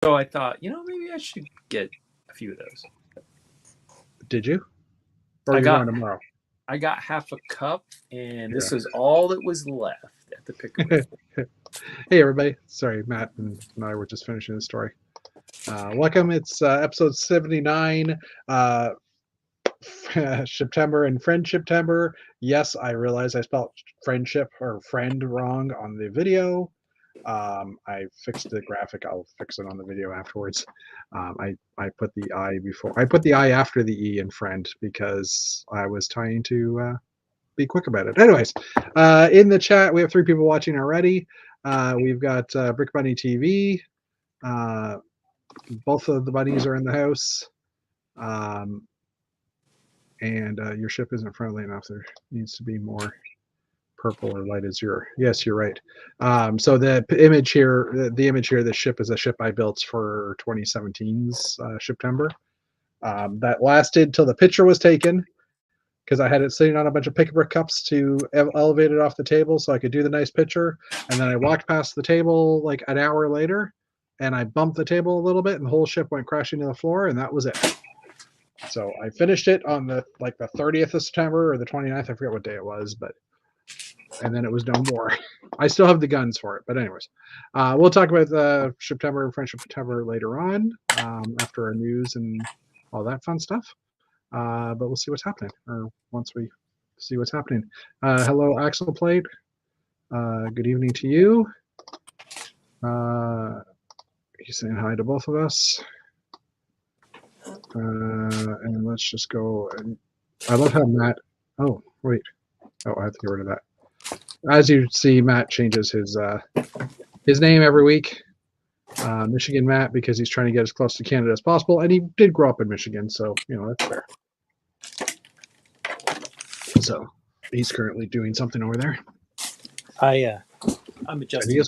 So I thought, maybe I should get a few of those. Did you? Or I you got going tomorrow? I got half a cup, and this Yeah. is all that was left at the pick of it. Hey, everybody. Sorry, Matt and I were just finishing the story. Welcome. It's episode 79, Shiptember and Friendshiptember. Yes, I realize I spelled friendship or friend wrong on the video. I fixed the graphic. I'll fix it on the video afterwards. I put the I before. I put the I after the E in friend because I was trying to be quick about it. Anyways, in the chat, we have 3 people watching already. We've got Brick Bunny TV. Both of the bunnies are in the house. And your ship isn't friendly enough. There needs to be more purple or light azure. Yes, you're right. So the image here, the ship is a ship I built for 2017's Shiptember. That lasted till the picture was taken, because I had it sitting on a bunch of pick-a-brick cups to elevate it off the table so I could do the nice picture. And then I walked past the table like an hour later, and I bumped the table a little bit, and the whole ship went crashing to the floor, and that was it. So I finished it on the 30th of September or the 29th. I forget what day it was, and then it was no more. I still have the guns for it, but anyways, we'll talk about the Shiptember and Friendshiptember later on, after our news and all that fun stuff. But we'll see what's happening, or once we see what's happening. Hello, Axel Plate. Good evening to you. He's saying hi to both of us. And let's just go. And I love how Matt. Oh, wait. Oh, I have to get rid of that. As you see, Matt changes his name every week. Michigan Matt, because he's trying to get as close to Canada as possible, and he did grow up in Michigan, so that's fair. So he's currently doing something over there. I'm adjusting.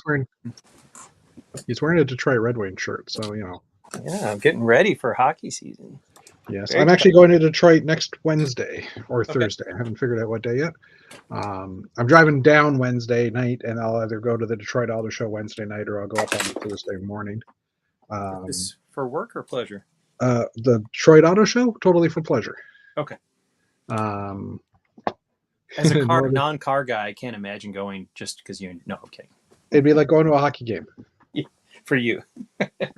He's wearing a Detroit Red Wings shirt, so Yeah, I'm getting ready for hockey season. Yes, I'm actually going to Detroit next Wednesday or Thursday. I haven't figured out what day yet. I'm driving down Wednesday night, and I'll either go to the Detroit Auto Show Wednesday night, or I'll go up on Thursday morning. Is this for work or pleasure? The Detroit Auto Show, totally for pleasure. Okay. As a non-car guy, I can't imagine going just because okay. It'd be like going to a hockey game. For you.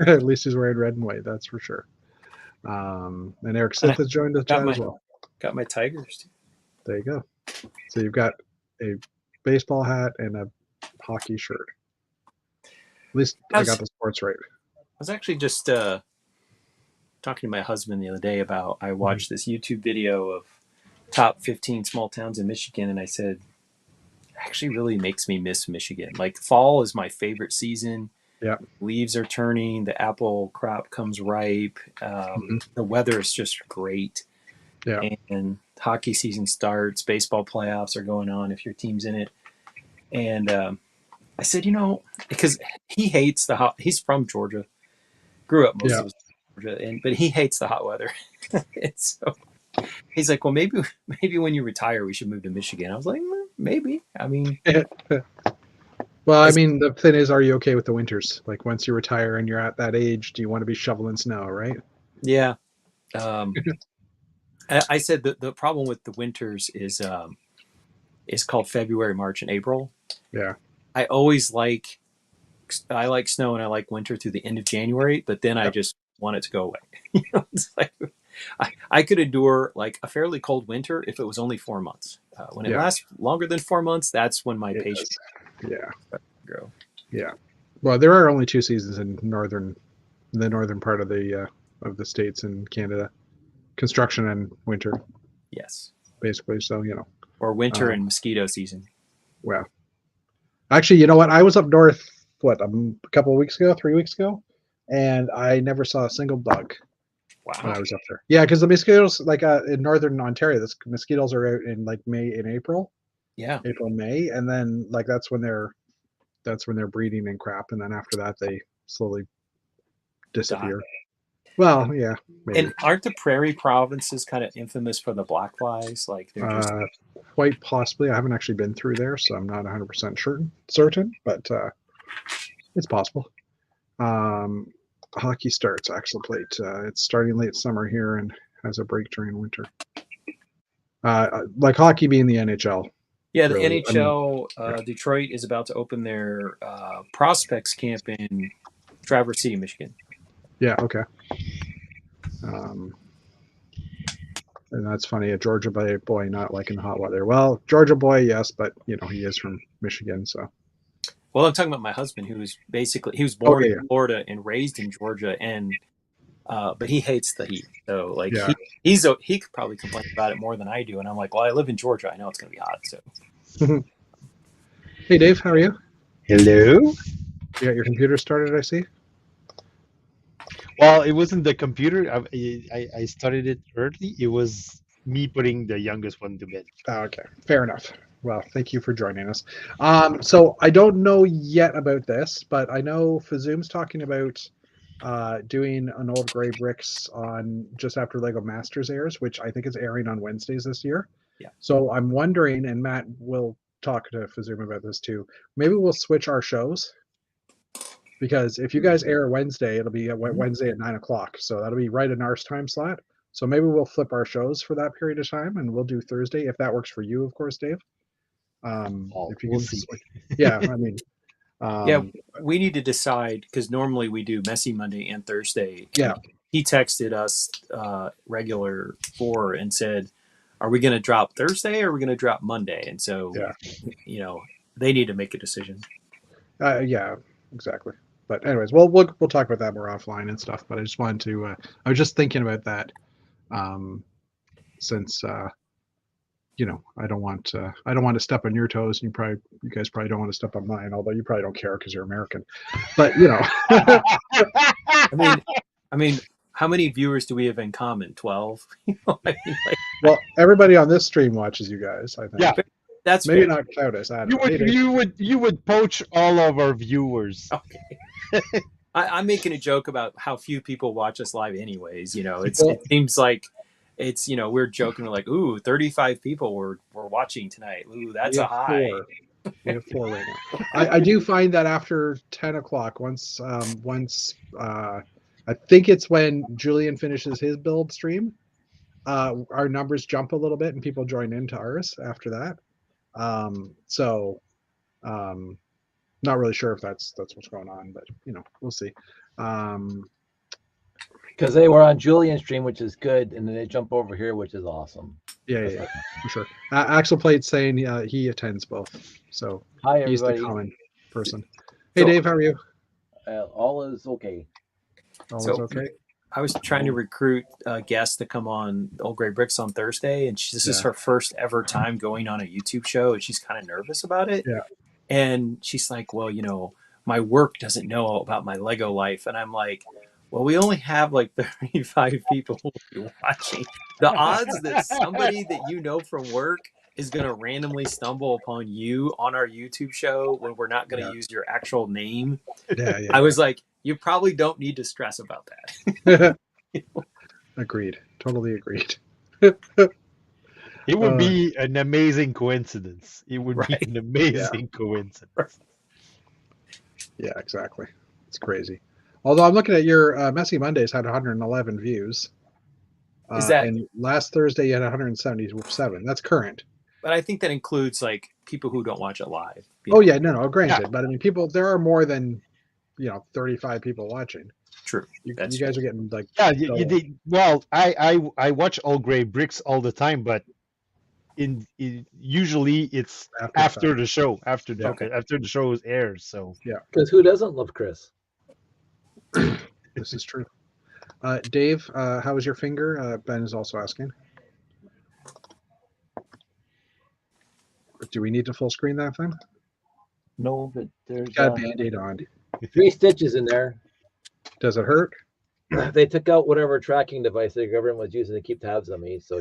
At least he's wearing red and white, that's for sure. And Eric Sith has joined the chat as well. Got my Tigers too. There you go. So you've got a baseball hat and a hockey shirt. At least I got the sports right. I was actually just talking to my husband the other day about, I watched this YouTube video of top 15 small towns in Michigan, and I said, it actually really makes me miss Michigan. Like, fall is my favorite season. Yeah. Leaves are turning, the apple crop comes ripe, the weather is just great. Yeah. And hockey season starts, baseball playoffs are going on if your team's in it. And I said, because he hates he's from Georgia, grew up most of his Georgia, but he hates the hot weather. And so he's like, well, maybe when you retire, we should move to Michigan. I was like, maybe. I mean, well, I mean, the thing is, are you okay with the winters? Like, once you retire and you're at that age, do you want to be shoveling snow, right? Yeah. I said that the problem with the winters is called February, March, and April. Yeah. I like snow and I like winter through the end of January, but then I just want it to go away. It's like, I could endure like a fairly cold winter if it was only 4 months. When it lasts longer than 4 months, that's when my patience grow. Yeah. Well, there are only 2 seasons in the northern part of the states in Canada: construction and winter. Yes. Basically, so or winter and mosquito season. Well, actually, you know what? I was up north a couple of weeks ago, 3 weeks ago, and I never saw a single bug. Wow. When I was up there. Yeah, because the mosquitoes, like in northern Ontario, the mosquitoes are out in like May and April. Yeah. April, May, and then like that's when they're breeding and crap, and then after that they slowly disappear. Well, yeah. Maybe. And aren't the prairie provinces kind of infamous for the black flies? Like they're just quite possibly. I haven't actually been through there, so I'm not 100% certain, but it's possible. hockey starts, Axel Plate. It's starting late summer here and has a break during winter. Like hockey being the NHL. Yeah, the really. NHL, Detroit is about to open their prospects camp in Traverse City, Michigan. Yeah, okay. And that's funny, a Georgia boy not liking the hot weather. Well, Georgia boy, yes, but he is from Michigan, so. Well, I'm talking about my husband, who was born Okay, in Florida and raised in Georgia, and but he hates the heat. So like yeah. he could probably complain about it more than I do, and I'm like, well, I live in Georgia, I know it's going to be hot. So. Hey, Dave, how are you? Hello. You got your computer started, I see. Well, it wasn't the computer. I started it early. It was me putting the youngest one to bed. Okay, fair enough. Well, thank you for joining us. So I don't know yet about this, but I know Fazoom's talking about doing an Old Gray Bricks on just after Lego Masters airs, which I think is airing on Wednesdays this year. Yeah. So I'm wondering, and Matt will talk to Fazoom about this too. Maybe we'll switch our shows, because if you guys air Wednesday, it'll be Wednesday at 9:00. So that'll be right in our time slot. So maybe we'll flip our shows for that period of time, and we'll do Thursday if that works for you, of course, Dave. If you we'll can, see. Yeah, I mean, Yeah, we need to decide, because normally we do Messy Monday and Thursday. Yeah. He texted us regular 4 and said, are we going to drop Thursday or are we going to drop Monday? And so, they need to make a decision. Yeah, exactly. But anyways, we'll talk about that more offline and stuff. But I just wanted to. I was just thinking about that, since I don't want to step on your toes, and you guys probably don't want to step on mine. Although you probably don't care because you're American. But I mean, how many viewers do we have in common? 12. Well, everybody on this stream watches you guys, I think. Yeah, that's maybe fair. not Cloudus. I don't know. You would poach all of our viewers. Okay. I'm making a joke about how few people watch us live, anyways. It seems like it's we're joking, we're like, ooh, 35 people were watching tonight. Ooh, that's a high. We have 4 right now. I do find that after 10:00, once I think it's when Julian finishes his build stream, our numbers jump a little bit and people join into ours after that. Not really sure if that's what's going on, but we'll see. Because they were on Julian's stream, which is good, and then they jump over here, which is awesome. Yeah, for sure. Axel Plate's saying he attends both, so hi everybody. He's the common person. Hey, Dave, how are you? All is okay. All is okay. I was trying to recruit a guest to come on Old Gray Bricks on Thursday, and this is her first ever time going on a YouTube show, and she's kind of nervous about it. Yeah. And she's like, well, my work doesn't know about my Lego life. And I'm like, well, we only have like 35 people watching. The odds that somebody that you know from work is going to randomly stumble upon you on our YouTube show when we're not going to use your actual name. Yeah. I was like, you probably don't need to stress about that. Agreed. Totally agreed. It would be an amazing coincidence. It would be an amazing coincidence. Yeah, exactly. It's crazy. Although I'm looking at your Messy Mondays had 111 views. And last Thursday you had 177. That's current. But I think that includes like people who don't watch it live. Oh yeah, no, granted. Yeah. But I mean, there are more than 35 people watching. True. You guys are getting like. Yeah, you did. Well, I watch Old Gray Bricks all the time, but usually it's after the show, after the show airs. So yeah, because who doesn't love Chris? This is true. Dave, how was your finger? Ben is also asking. Do we need to full screen that thing? No, but there's got a Band-Aid on. 3 stitches in there. Does it hurt? They took out whatever tracking device the government was using to keep tabs on me. So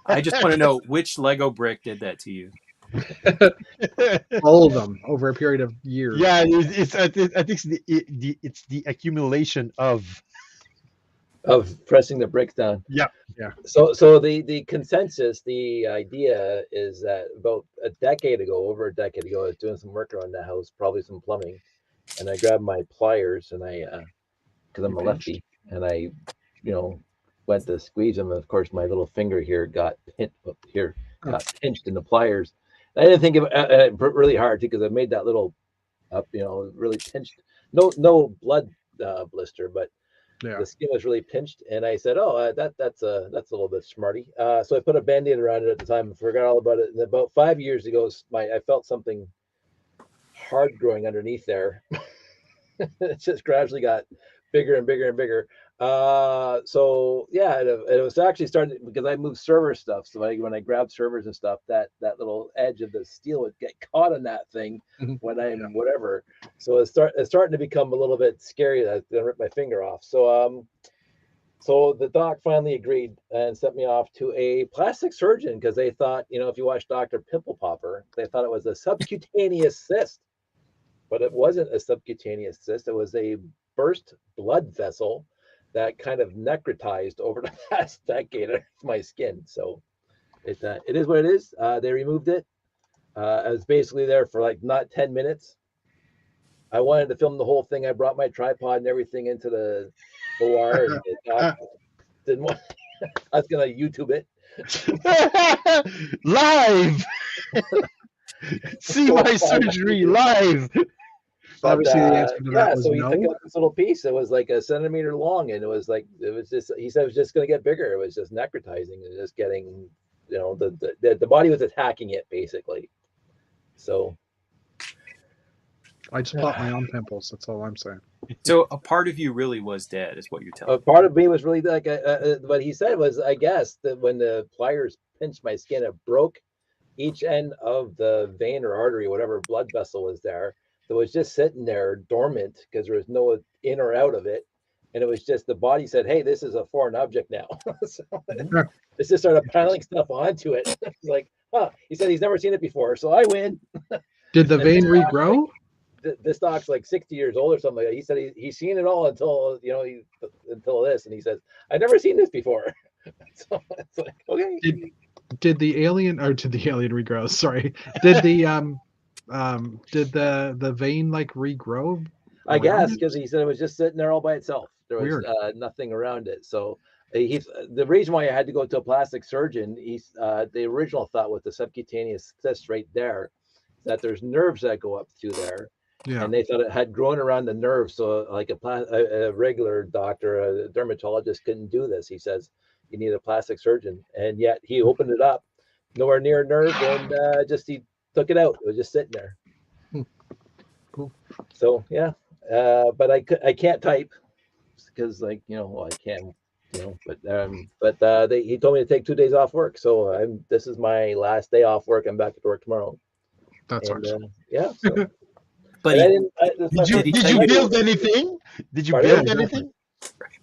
I just want to know which Lego brick did that to you. All of them over a period of years. Yeah, I think it's the accumulation of pressing the bricks down. Yeah. So the consensus, the idea is that about over a decade ago, I was doing some work around the house, probably some plumbing, and I grabbed my pliers and I because I'm a lefty, and I, went to squeeze them. Of course, my little finger here got pinched in the pliers. I didn't think of it really hard too, because I made that little really pinched. No blood blister, but the skin was really pinched. And I said, "Oh, that's a little bit smarty." So I put a Band-Aid around it at the time and forgot all about it. And about 5 years ago, I felt something hard growing underneath there. It just gradually got bigger and bigger and bigger. So yeah, it was actually starting because I moved server stuff. So when I grabbed servers and stuff, that little edge of the steel would get caught on that thing when I'm whatever. So it's starting to become a little bit scary that I rip my finger off. So so the doc finally agreed and sent me off to a plastic surgeon because they thought, if you watch Dr. Pimple Popper, they thought it was a subcutaneous cyst, but it wasn't a subcutaneous cyst. It was a burst blood vessel that kind of necrotized over the past decade of my skin. So it is what it is. They removed it. I was basically there for like not 10 minutes. I wanted to film the whole thing. I brought my tripod and everything into the OR. And didn't want. I was gonna YouTube it live. See my surgery live. Obviously, the answer to that was so he no. took out this little piece. It was like a centimeter long, and it was just. He said it was just going to get bigger. It was just necrotizing and just getting, the body was attacking it basically. So I just popped my own pimples. That's all I'm saying. So a part of you really was dead, is what you're telling me. A part of me was really like what he said was, I guess, that when the pliers pinched my skin, it broke each end of the vein or artery, whatever blood vessel was there. So it was just sitting there dormant because there was no in or out of it. And it was just the body said, "Hey, this is a foreign object now." So it just started piling stuff onto it. It's like, he said he's never seen it before. So I win. Did the vein regrow? This doc's like 60 years old or something like that. He said he's seen it all until this. And he says, "I've never seen this before." So it's like, okay. Did the alien regrow? Sorry. Did the vein like regrow? I guess because he said it was just sitting there all by itself. There was nothing around it. So the reason why I had to go to a plastic surgeon, the original thought with the subcutaneous cyst right there, that there's nerves that go up through there. Yeah. And they thought it had grown around the nerve. So like a regular doctor, a dermatologist couldn't do this. He says you need a plastic surgeon. And yet he opened it up, nowhere near a nerve, and he took it out. It was just sitting there. Cool. So yeah, but I can't type because I can, but he told me to take 2 days off work. So this is my last day off work. I'm back to work tomorrow. That's awesome. Yeah. So. But did you build anything? Did you build anything?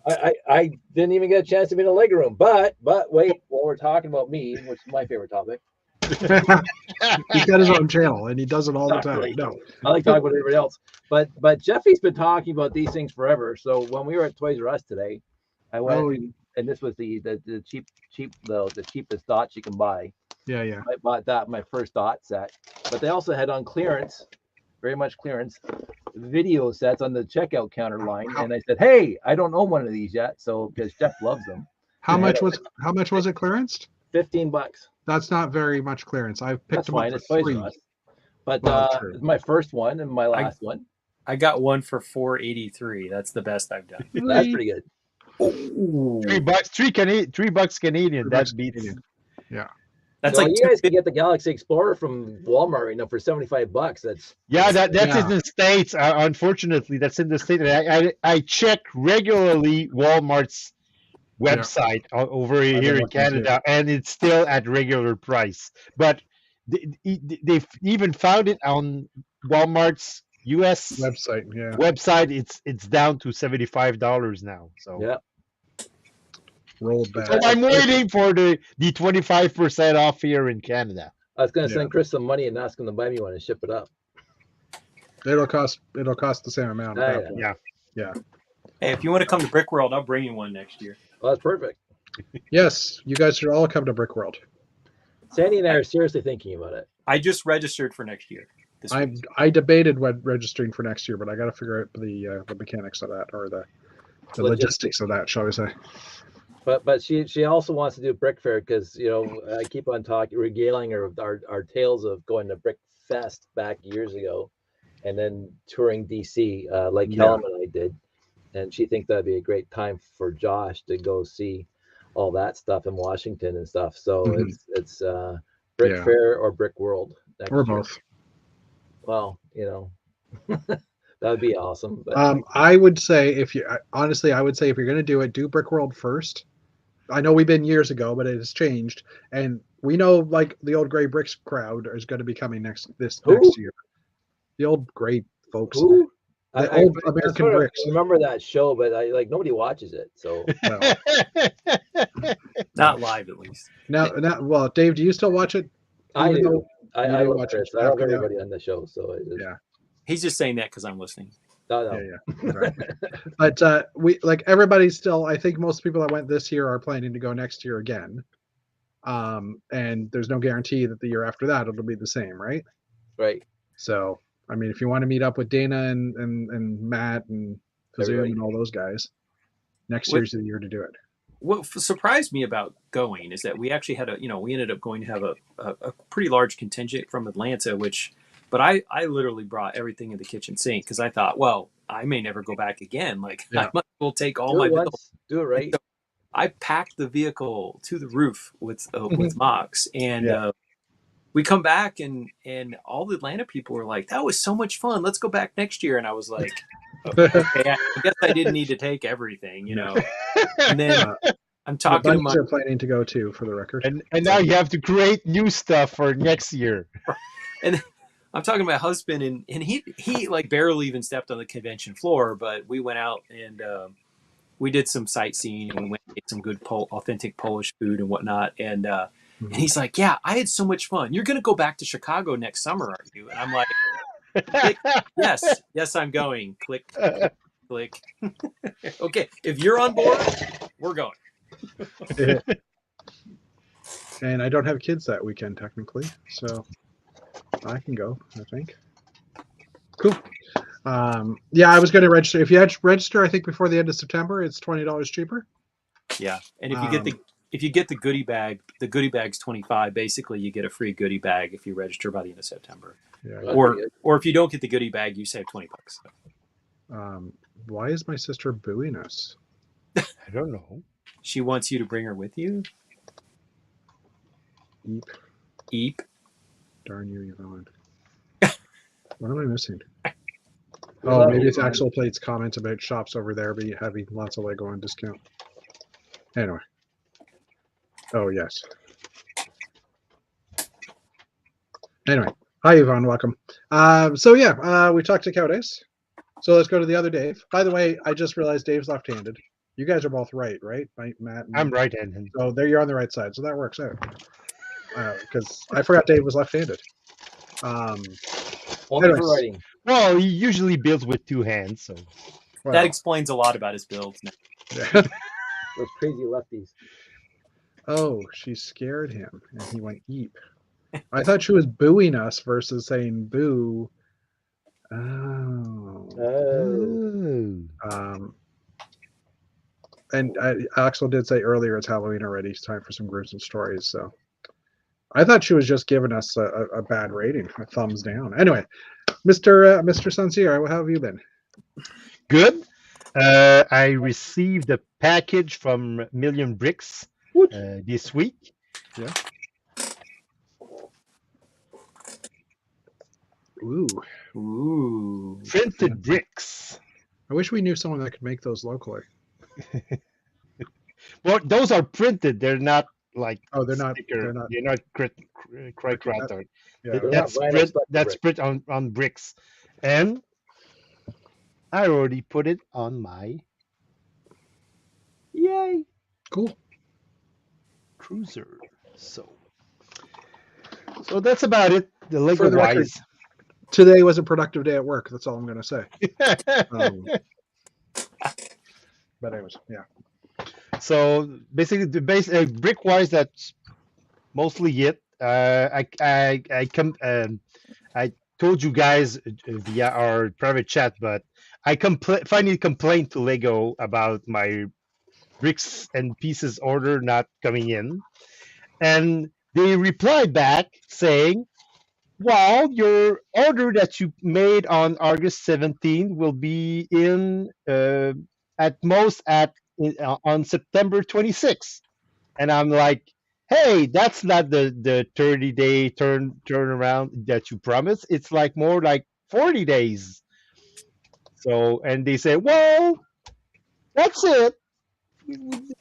I didn't even get a chance to be in the leg room. But wait, while we're talking about me, which is my favorite topic. He's got his own channel and he does it all the time. Really. No, I like talking about everybody else. But Jeffy's been talking about these things forever. So when we were at Toys R Us today, I went and this was the cheapest dots you can buy. Yeah. I bought that my first dot set, but they also had on clearance, very much clearance, video sets on the checkout counter line. And I said, "Hey, I don't own one of these yet," so because Jeff loves them. How much was it clearanced? $15. That's not very much clearance. I've picked them up for $3. But my first one and my last one. I got one for $4.83. That's the best I've done. That's pretty good. Ooh. $3 Canadian. That beats. Yeah. That's you guys can get the Galaxy Explorer from Walmart right now for $75. That's in the States. Unfortunately, that's in the States. I check regularly Walmart's website over here in Canada, and it's still at regular price. But they've even found it on Walmart's US website. It's down to $75 now. So yeah. Rolled back. So I'm waiting for the 25% off here in Canada. I was going to send Chris some money and ask him to buy me one and ship it up. It'll cost the same amount. Yeah. Hey, if you want to come to Brick World, I'll bring you one next year. Well, that's perfect. Yes, you guys should all come to Brick World. Sandy and I are seriously thinking about it. I just registered for next year. I debated registering for next year, but I got to figure out the mechanics of that, or the logistics of that, shall we say? But she also wants to do Brick Fair because I keep on regaling her of our tales of going to Brick Fest back years ago, and then touring DC like Helen and I did, and she thinks that'd be a great time for Josh to go see all that stuff in Washington and stuff. So it's Brick Fair or Brick World next or year. both. Well, that would be awesome. But I would say honestly, I would say if you're going to do it, do Brick World first. I know we've been years ago, but it has changed, and we know like the old Gray Bricks crowd is going to be coming next year. The old Gray folks, old American Bricks. I remember that show, but nobody watches it, so not live at least. Now, well, Dave, do you still watch it? I do. I love Chris. I love everybody on the show, so He's just saying that because I'm listening. No. Yeah. Right. But we everybody's still. I think most people that went this year are planning to go next year again. And there's no guarantee that the year after that it'll be the same, right? Right. So, I mean, if you want to meet up with Dana and Matt and Fazoon and all those guys, next year's the year to do it. What surprised me about going is that we actually had we ended up going to have a pretty large contingent from Atlanta, but I literally brought everything in the kitchen sink because I thought, well, I may never go back again. I might as well take all my bills. Do it right. So I packed the vehicle to the roof with Mox, and we come back and all the Atlanta people were like, "That was so much fun. Let's go back next year." And I was like, "Okay, I guess I didn't need to take everything, And then I'm talking to my are planning to go too, for the record. And now you have to create new stuff for next year. And I'm talking to my husband, and he barely even stepped on the convention floor, but we went out and we did some sightseeing, and we went to get some good authentic Polish food and whatnot. And he's like, "Yeah, I had so much fun. You're going to go back to Chicago next summer, aren't you?" And I'm like, click, yes, I'm going. Click, click. Okay, if you're on board, we're going. And I don't have kids that weekend technically, so I can go, I think. Cool. I was going to register. If you had to register, I think before the end of September, it's $20 cheaper. Yeah, and if you get the goodie bag, the goodie bag's $25. Basically, you get a free goodie bag if you register by the end of September. Yeah. Or if you don't get the goodie bag, you save $20. Why is my sister booing us? I don't know. She wants you to bring her with you. Eep. Darn you, Yvonne. What am I missing? Oh, maybe it's Axel Plate's comment about shops over there having lots of Lego on discount. Anyway. Oh, yes. Anyway. Hi, Yvonne. Welcome. We talked to Codes. So let's go to the other Dave. By the way, I just realized Dave's left-handed. You guys are both right? Matt? I'm right-handed. So there you're on the right side. So that works out. Because I forgot Dave was left-handed. Only for writing. Well, he usually builds with two hands, so that explains a lot about his builds now. Yeah. Those crazy lefties. Oh, she scared him, and he went eep. I thought she was booing us versus saying boo. And Axel did say earlier it's Halloween already. It's time for some gruesome stories. So I thought she was just giving us a bad rating, a thumbs down. Anyway, Mr. Sancier, how have you been? Good. I received a package from Million Bricks this week. Yeah. Ooh. Printed bricks. I wish we knew someone that could make those locally. Well, those are printed. They're not like they're not crack art. Yeah. That's print on bricks. And I already put it on my Cool cruiser. So that's about it. The Lego wise. Today was a productive day at work. That's all I'm going to say. But anyways, yeah. So basically, the base brick wise, that's mostly it. I told you guys via our private chat, but I finally complained to Lego about my bricks and pieces order not coming in, and they replied back saying, "Well, your order that you made on August 17 will be in at most on September 26." And I'm like, "Hey, that's not the 30-day turnaround that you promised. It's like more like 40 days." So, and they say, "Well, that's it.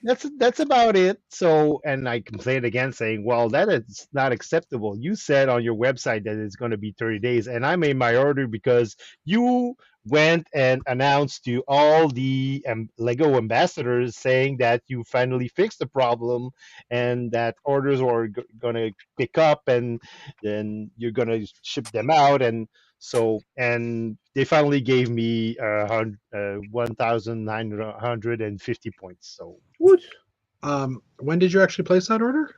That's about it." So, and I complained again, saying, "Well, that is not acceptable. You said on your website that it's going to be 30 days, and I made my order because you went and announced to all the Lego ambassadors saying that you finally fixed the problem and that orders were going to pick up, and then you're going to ship them out." And so, and they finally gave me 1,950 points. So What? When did you actually place that order?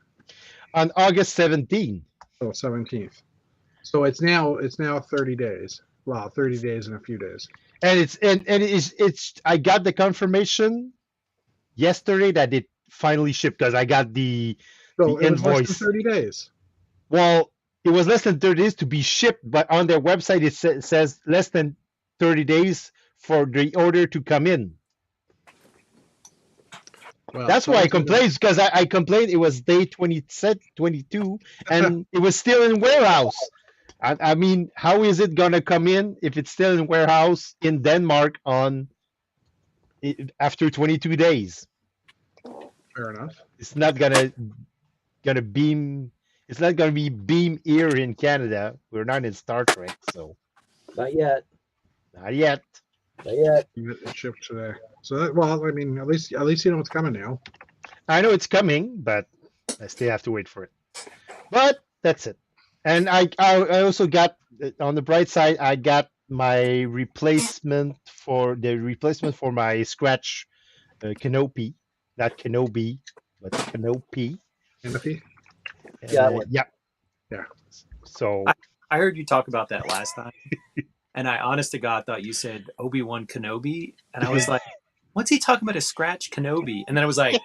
on August 17th. Oh, 17th. So it's now 30 days. Wow, 30 days and a few days. And it's I got the confirmation yesterday that it finally shipped because I got the So it was less invoice. than 30 days. Well, it was less than 30 days to be shipped, but on their website it says less than 30 days for the order to come in. Well, That's so why I it's gonna- complained, because I complained it was day 22 and it was still in warehouse. I mean, how is it gonna come in if it's still in warehouse in Denmark after 22 days? Fair enough. It's not gonna beam. It's not gonna be beam here in Canada. We're not in Star Trek, so Not yet. not yet. Not yet. It shipped today. So that, well, I mean, at least you know what's coming now. I know it's coming, but I still have to wait for it. But that's it. And I also got, on the bright side, I got my replacement for my Scratch Canopy, not Kenobi, but Canopy. Timothy? Yeah. Yeah. Yeah. So I heard you talk about that last time, and I, honest to God, thought you said Obi-Wan Kenobi, and I was like, "What's he talking about? A Scratch Kenobi?" And then I was like,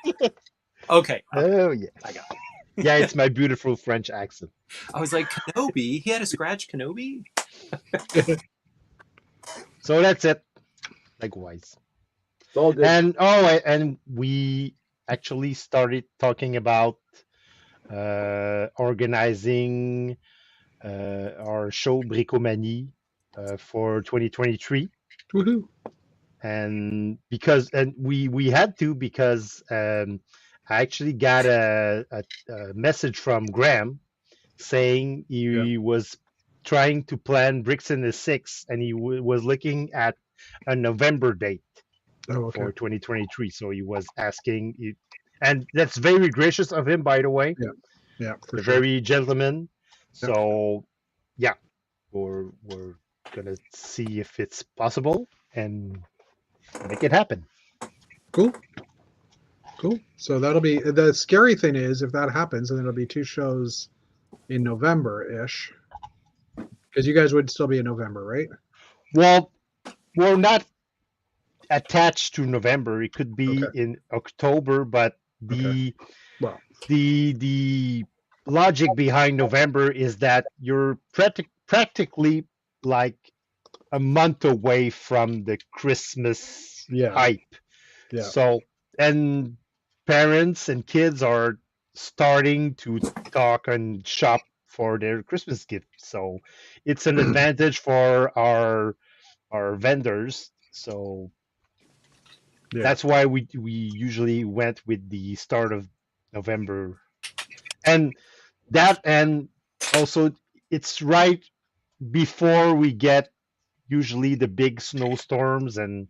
"Okay, oh yeah, I got it." yeah, it's my beautiful French accent. I was like, "Kenobi? He had a Scratch Kenobi?" So that's it. Likewise. It's all good. And we actually started talking about organizing our show Bricomanie for 2023. Woohoo! And we had to, because I actually got a message from Graham saying he was trying to plan Bricks in the Six, and he was looking at a November date for 2023. So he was asking, and that's very gracious of him, by the way. Yeah, for a sure. very gentleman. So yeah, we're gonna see if it's possible and make it happen. Cool. So that'll be, the scary thing is if that happens, then it'll be 2 shows in November-ish. Because you guys would still be in November, right? Well, we're not attached to November. It could be in October, but the logic behind November is that you're practically like a month away from the Christmas hype. Yeah. So, and parents and kids are starting to talk and shop for their Christmas gift. So it's an advantage for our vendors. So that's why we usually went with the start of November. And also it's right before we get usually the big snowstorms, and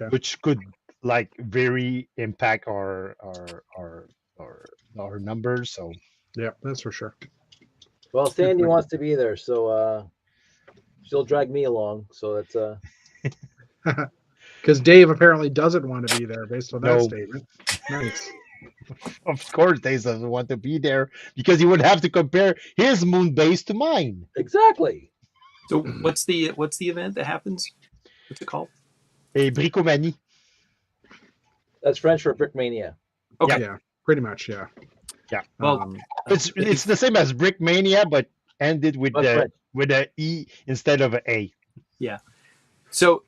which could like very impact our numbers. So yeah, that's for sure. Well, Sandy wants to be there, so she'll drag me along. So that's because Dave apparently doesn't want to be there based on that statement. Nice. Of course, Dave doesn't want to be there because he would have to compare his moon base to mine. Exactly. So what's the event that happens? What's it called? A bricomanie. That's French for Brickmania. Okay. Yeah, pretty much. Yeah. Yeah. Well, It's the same as Brickmania, but ended with But French. with a E instead of an A. Yeah. So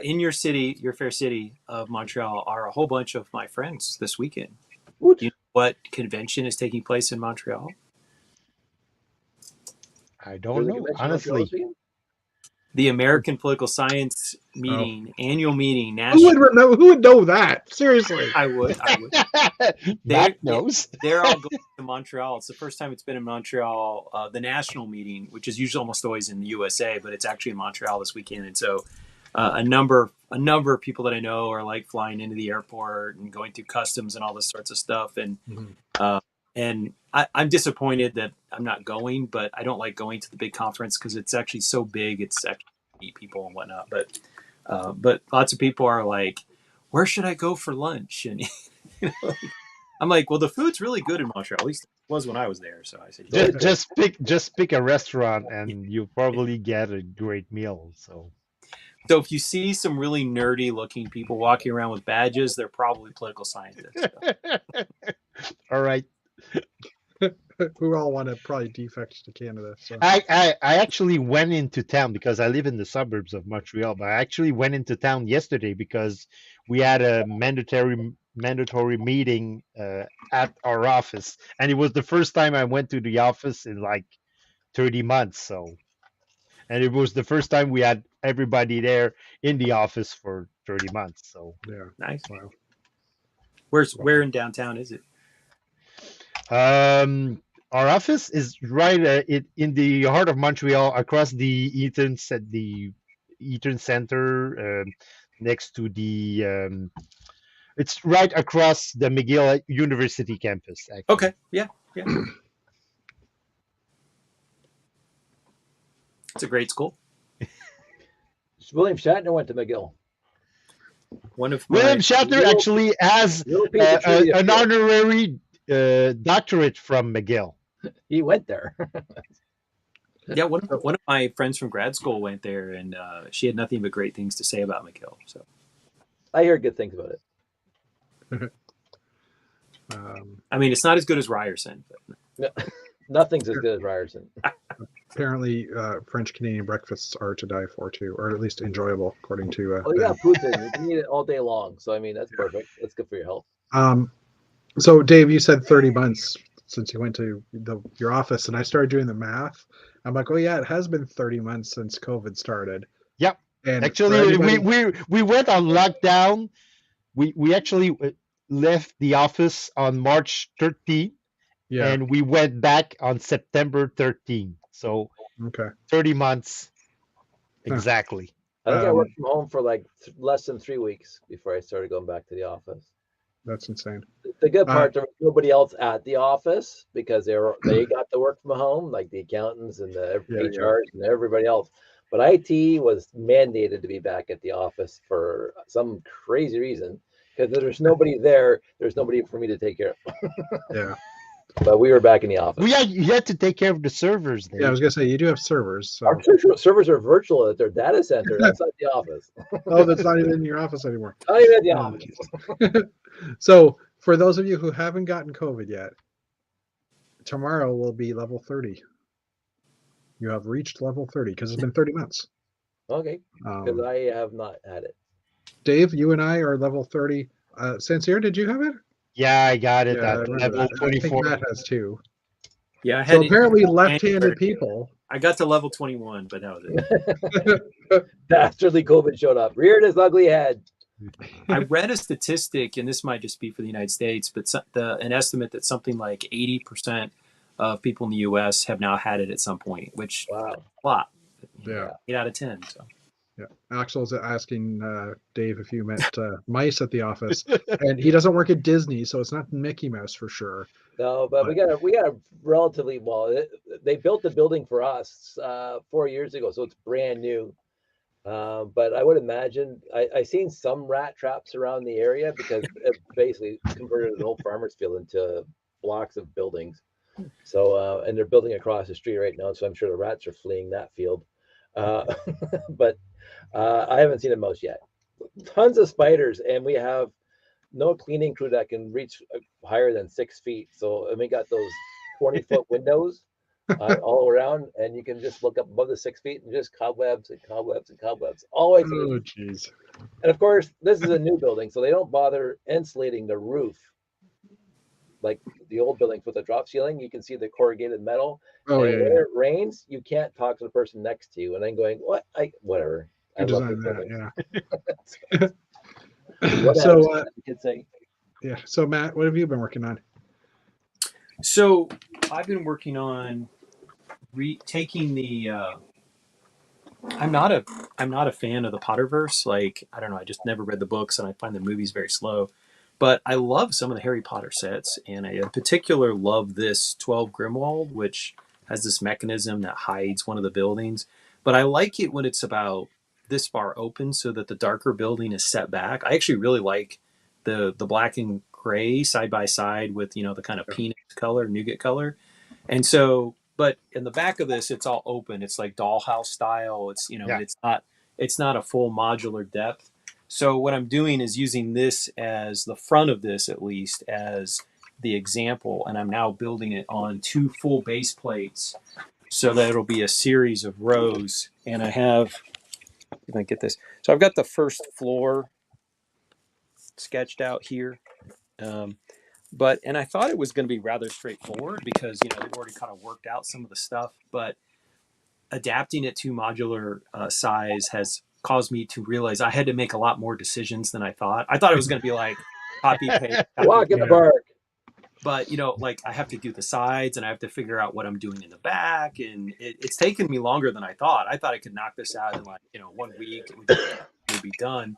in your city, your fair city of Montreal, are a whole bunch of my friends this weekend. Woot. Do you know what convention is taking place in Montreal? I don't There's a know, convention in Montreal honestly. this weekend? The American Political Science meeting, annual meeting, Who national. would remember? Who would know that? Seriously. I would. Matt knows. They're all going to Montreal. It's the first time it's been in Montreal. The national meeting, which is usually almost always in the USA, but it's actually in Montreal this weekend. And so, a number of people that I know are like flying into the airport and going through customs and all this sorts of stuff. And I'm disappointed that I'm not going, but I don't like going to the big conference because it's actually so big. It's actually meet people and whatnot. But lots of people are like, where should I go for lunch? And I'm like, well, the food's really good in Montreal. At least it was when I was there. So I said, Just pick a restaurant and you'll probably get a great meal. So if you see some really nerdy looking people walking around with badges, they're probably political scientists. all right. Who all want to probably defect to Canada. So I actually went into town because I live in the suburbs of Montreal, but I actually went into town yesterday because we had a mandatory meeting at our office, and it was the first time I went to the office in like 30 months. So, and it was the first time we had everybody there in the office for 30 months. So yeah, Nice. wow. Where in downtown is it? Our office is right in the heart of Montreal, across the Eaton Center, next to the. It's right across the McGill University campus. Actually. Okay. Yeah. It's a great school. William Shatner went to McGill. William Shatner actually has an honorary doctorate from McGill. He went there. Yeah, one of my friends from grad school went there, and she had nothing but great things to say about McGill. So I hear good things about it. I mean, it's not as good as Ryerson, but Nothing's as good as Ryerson. Apparently, French Canadian breakfasts are to die for too, or at least enjoyable, according to. Oh yeah, poutine. You can eat it all day long. So I mean, that's perfect. That's good for your health. So Dave, you said 30 months since you went to your office, and I started doing the math. I'm like, oh yeah, it has been 30 months since COVID started. Yep. And actually, we went on lockdown. We actually left the office on March 13th, and we went back on September 13th. So 30 months exactly. I think I worked from home for like less than 3 weeks before I started going back to the office. That's insane. The good part, there was nobody else at the office because they got to work from home, like the accountants and the HRs and everybody else. But IT was mandated to be back at the office for some crazy reason because there's nobody there. There's nobody for me to take care of. Yeah. But we were back in the office. You had to take care of the servers there. Yeah, I was gonna say you do have servers. So. Our servers are virtual at their data center. That's not the office. Oh, that's not even in your office anymore. Not even at the office. So, for those of you who haven't gotten COVID yet, tomorrow will be level 30. You have reached level 30 because it's been 30 months. Okay, because I have not had it. Dave, you and I are level 30. Sincere, did you have it? Yeah, I got it at level 24. I think Matt has too. Yeah, I had so apparently left-handed people. I got to level 21, but that was it. Dastardly COVID showed up, reared his ugly head. I read a statistic, and this might just be for the United States, but an estimate that something like 80% of people in the U.S. have now had it at some point, which is a lot. Yeah. 8 out of 10. So. Yeah, Axel's asking Dave if you met mice at the office, and he doesn't work at Disney, so it's not Mickey Mouse for sure. No, but we got a relatively they built the building for us 4 years ago, so it's brand new. But I would imagine I seen some rat traps around the area because it basically converted an old farmer's field into blocks of buildings. So and they're building across the street right now, so I'm sure the rats are fleeing that field. But I haven't seen a mouse yet. Tons of spiders, and we have no cleaning crew that can reach higher than 6 feet. So, and we got those 20-foot windows all around, and you can just look up above the 6 feet and just cobwebs and cobwebs and cobwebs all the way through. Oh, jeez. And of course, this is a new building, so they don't bother insulating the roof like the old buildings with a drop ceiling. You can see the corrugated metal. Oh, and yeah. when it rains, you can't talk to the person next to you. And I'm going, what? Whatever. I love this building. Yeah. What So, else, you could say? yeah. So, Matt, what have you been working on? So I've been working on taking the. I'm not a fan of the Potterverse. Like, I don't know. I just never read the books, and I find the movies very slow. But I love some of the Harry Potter sets, and I in particular love this 12 Grimwald, which has this mechanism that hides one of the buildings. But I like it when it's about this far open, so that the darker building is set back. I actually really like the black and gray side by side with the kind of peanut color, nougat color, and so. But in the back of this, it's all open. It's like dollhouse style. It's it's not a full modular depth. So what I'm doing is using this as the front of this, at least as the example, and I'm now building it on 2 full base plates, so that it'll be a series of rows. And I have, if I get this, so I've got the first floor sketched out here. And I thought it was going to be rather straightforward because, they've already kind of worked out some of the stuff, but adapting it to modular size has caused me to realize I had to make a lot more decisions than I thought. I thought it was going to be like copy paste. Walk in the park. But, like I have to do the sides and I have to figure out what I'm doing in the back. And it's taken me longer than I thought. I thought I could knock this out in 1 week. It would be done.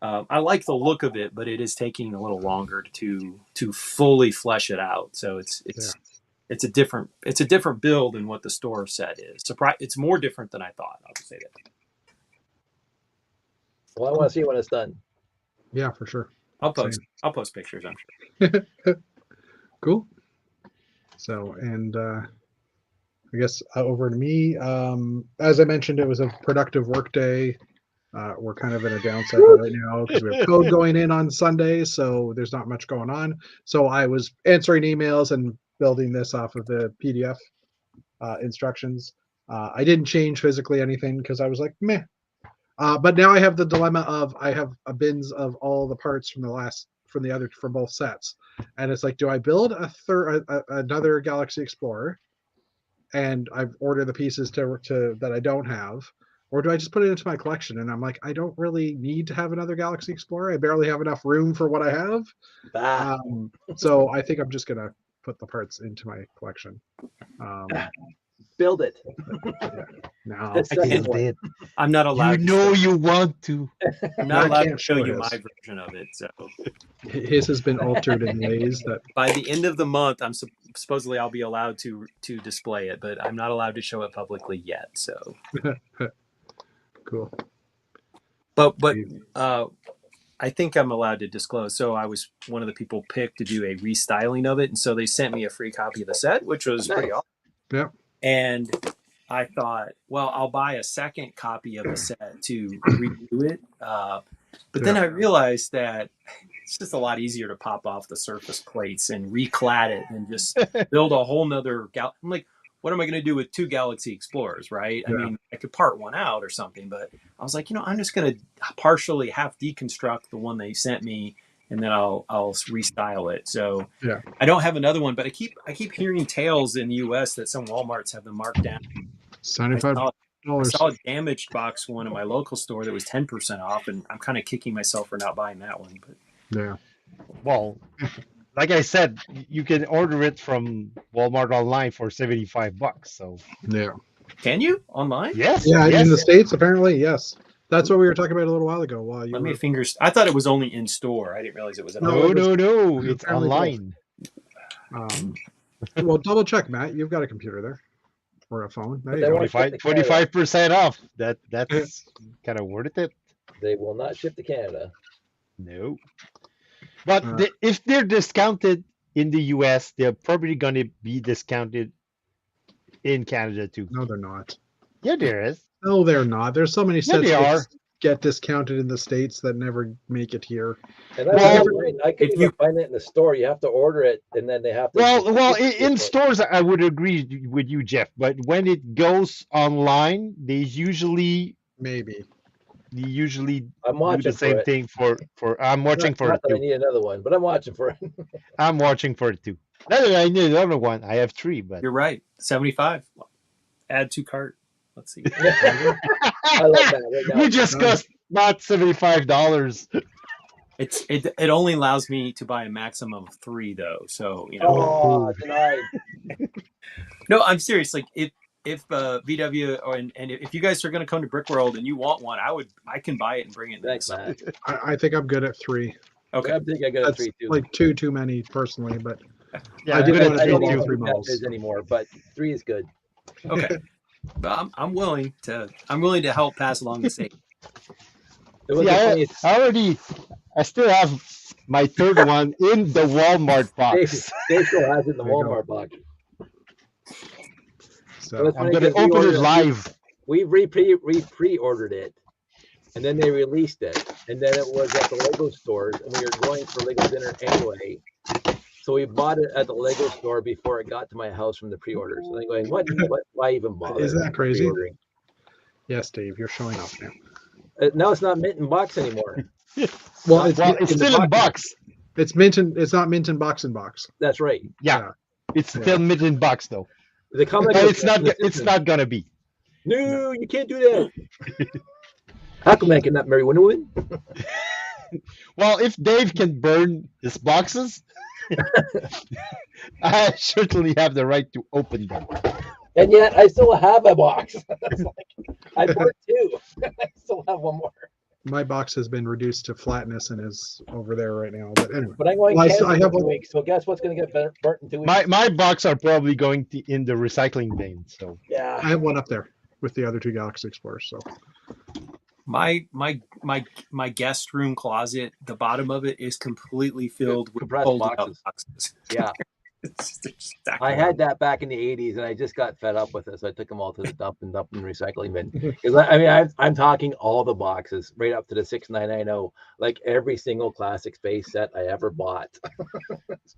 I like the look of it, but it is taking a little longer to fully flesh it out. So it's a different build than what the store set is. It's more different than I thought. I'll just say that. Well, I want to see when it's done. Yeah, for sure. I'll post pictures, I'm sure. Cool. So, and I guess over to me. As I mentioned, it was a productive work day. We're kind of in a down cycle right now because we have code going in on Sunday, so there's not much going on. So I was answering emails and building this off of the PDF instructions. I didn't change physically anything because I was like, meh. But now I have the dilemma of I have a bins of all the parts from both sets, and it's like, do I build another Galaxy Explorer, and I've ordered the pieces to that I don't have, or do I just put it into my collection? And I'm like, I don't really need to have another Galaxy Explorer. I barely have enough room for what I have. So I think I'm just gonna put the parts into my collection. Build it. No, I'm not allowed. You want to. I'm not allowed to show you my version of it. So his has been altered in ways that by the end of the month, supposedly I'll be allowed to display it, but I'm not allowed to show it publicly yet. So cool. But I think I'm allowed to disclose. So I was one of the people picked to do a restyling of it, and so they sent me a free copy of the set, which was pretty awesome. Yeah. And I thought, well, I'll buy a second copy of the set to redo it. But then I realized that it's just a lot easier to pop off the surface plates and reclad it and just build a whole nother. I'm like, what am I going to do with 2 Galaxy Explorers, right? Yeah. I mean, I could part one out or something, but I was like, I'm just going to partially half deconstruct the one they sent me, and then I'll restyle it. So yeah. I don't have another one, but I keep hearing tales in the U.S. that some Walmarts have them marked down. $75. I saw a damaged box one at my local store that was 10% off, and I'm kind of kicking myself for not buying that one. But yeah. Well, like I said, you can order it from Walmart online for $75. So yeah. Can you online? Yes. Yeah, yes. in the States, apparently, yes. That's what we were talking about a little while ago. I thought it was only in store. I didn't realize it was. No. It's online. Well, double check, Matt. You've got a computer there or a phone. 25% off. That's kind of worth it. They will not ship to Canada. No. But if they're discounted in the US, they're probably going to be discounted in Canada too. No, they're not. Yeah, there is. No, they're not. There's so many Yeah, sets they that are. get discounted in the States that never make it here. And Well, I could even find it in the store. You have to order it, and then they have to. Well, in stores, I would agree with you, Jeff. But when it goes online, they usually Maybe. I'm do watching the same for it. thing for. I'm watching for Not it that I too. need another one, but I'm watching for it. I'm watching for it too. Not that I need another one. I have 3, but You're right. 75. Add to cart. Let's see. I love that right now. we just cost about $75. It only allows me to buy a maximum of 3 though. So Oh, denied. No, I'm serious. Like if VW and if you guys are going to come to Brick World and you want one, I can buy it and bring it. Thanks, Matt. I think I'm good at 3. Okay. I think I got a That's 3 too. like too many personally, but Yeah, I did want to I don't do all even 3 know models. what that is anymore, but 3 is good. Okay. But I'm willing to help pass along the same. It was I still have my 3rd one in the Walmart box. Dave still has it in the There you go. Walmart box. So I'm going to open it live. We pre-ordered it, and then they released it, and then it was at the Lego stores, and we were going for Lego dinner anyway. So we bought it at the Lego store before it got to my house from the pre-orders. And I'm going, what? Why even bother? Isn't that crazy? pre-ordering? yes, Dave, you're showing off now. Now it's not mint in box anymore. Well, It's the still in box. It's mint it's not mint in box. That's right. Yeah. It's still mid in box though. The comment But it's not gonna be. No, you can't do that. How come I cannot marry one woman? Well, if Dave can burn his boxes, I certainly have the right to open them. And yet I still have a box. I bought 2. I still have one more. My box has been reduced to flatness and is over there right now. But anyway, But I'm going Well, camping I have in 2 a- weeks. So guess what's going to get burnt in 2 weeks? My box are probably going in the recycling bin. So I Yeah. have one up there with the other 2 Galaxy Explorers. So My guest room closet, the bottom of it is completely filled with Compressed folded up boxes. boxes. Yeah. It's just stacked I up. had that back in the 80s, and I just got fed up with it, so I took them all to the dump and dumped in the recycling bin. Because I mean, I'm talking all the boxes, right up to the 6990, like every single classic space set I ever bought.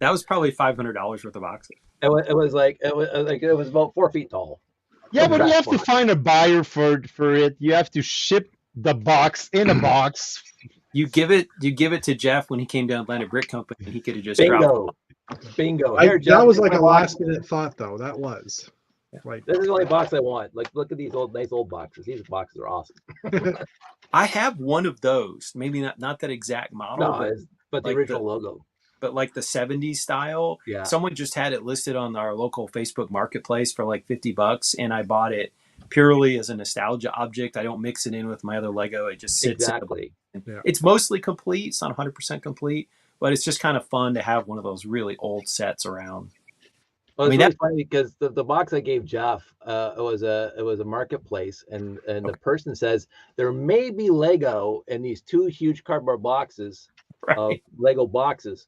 That was probably $500 worth of boxes. It was about 4 feet tall. yeah, but you have to Transport. find a buyer for it. You have to ship the box in a box. You give it to Jeff when he came down Atlantic Brick Company, and he could have just dropped. Bingo. Here, Jeff, that was take like my a box. last minute thought, though. That was like This is the only box I want. Like, look at these nice old boxes. These boxes are awesome. I have one of those. Maybe not that exact model, But the like original logo. but like the 70s style. Yeah. Someone just had it listed on our local Facebook marketplace for like $50, and I bought it purely as a nostalgia object. I don't mix it in with my other Lego. It just sits Exactly. Yeah. It's mostly complete. It's not 100% complete, but it's just kind of fun to have one of those really old sets around. Well, it's I mean, really funny because the box I gave Jeff, it was a marketplace, and the person says there may be Lego in these 2 huge cardboard boxes of Right. Lego boxes.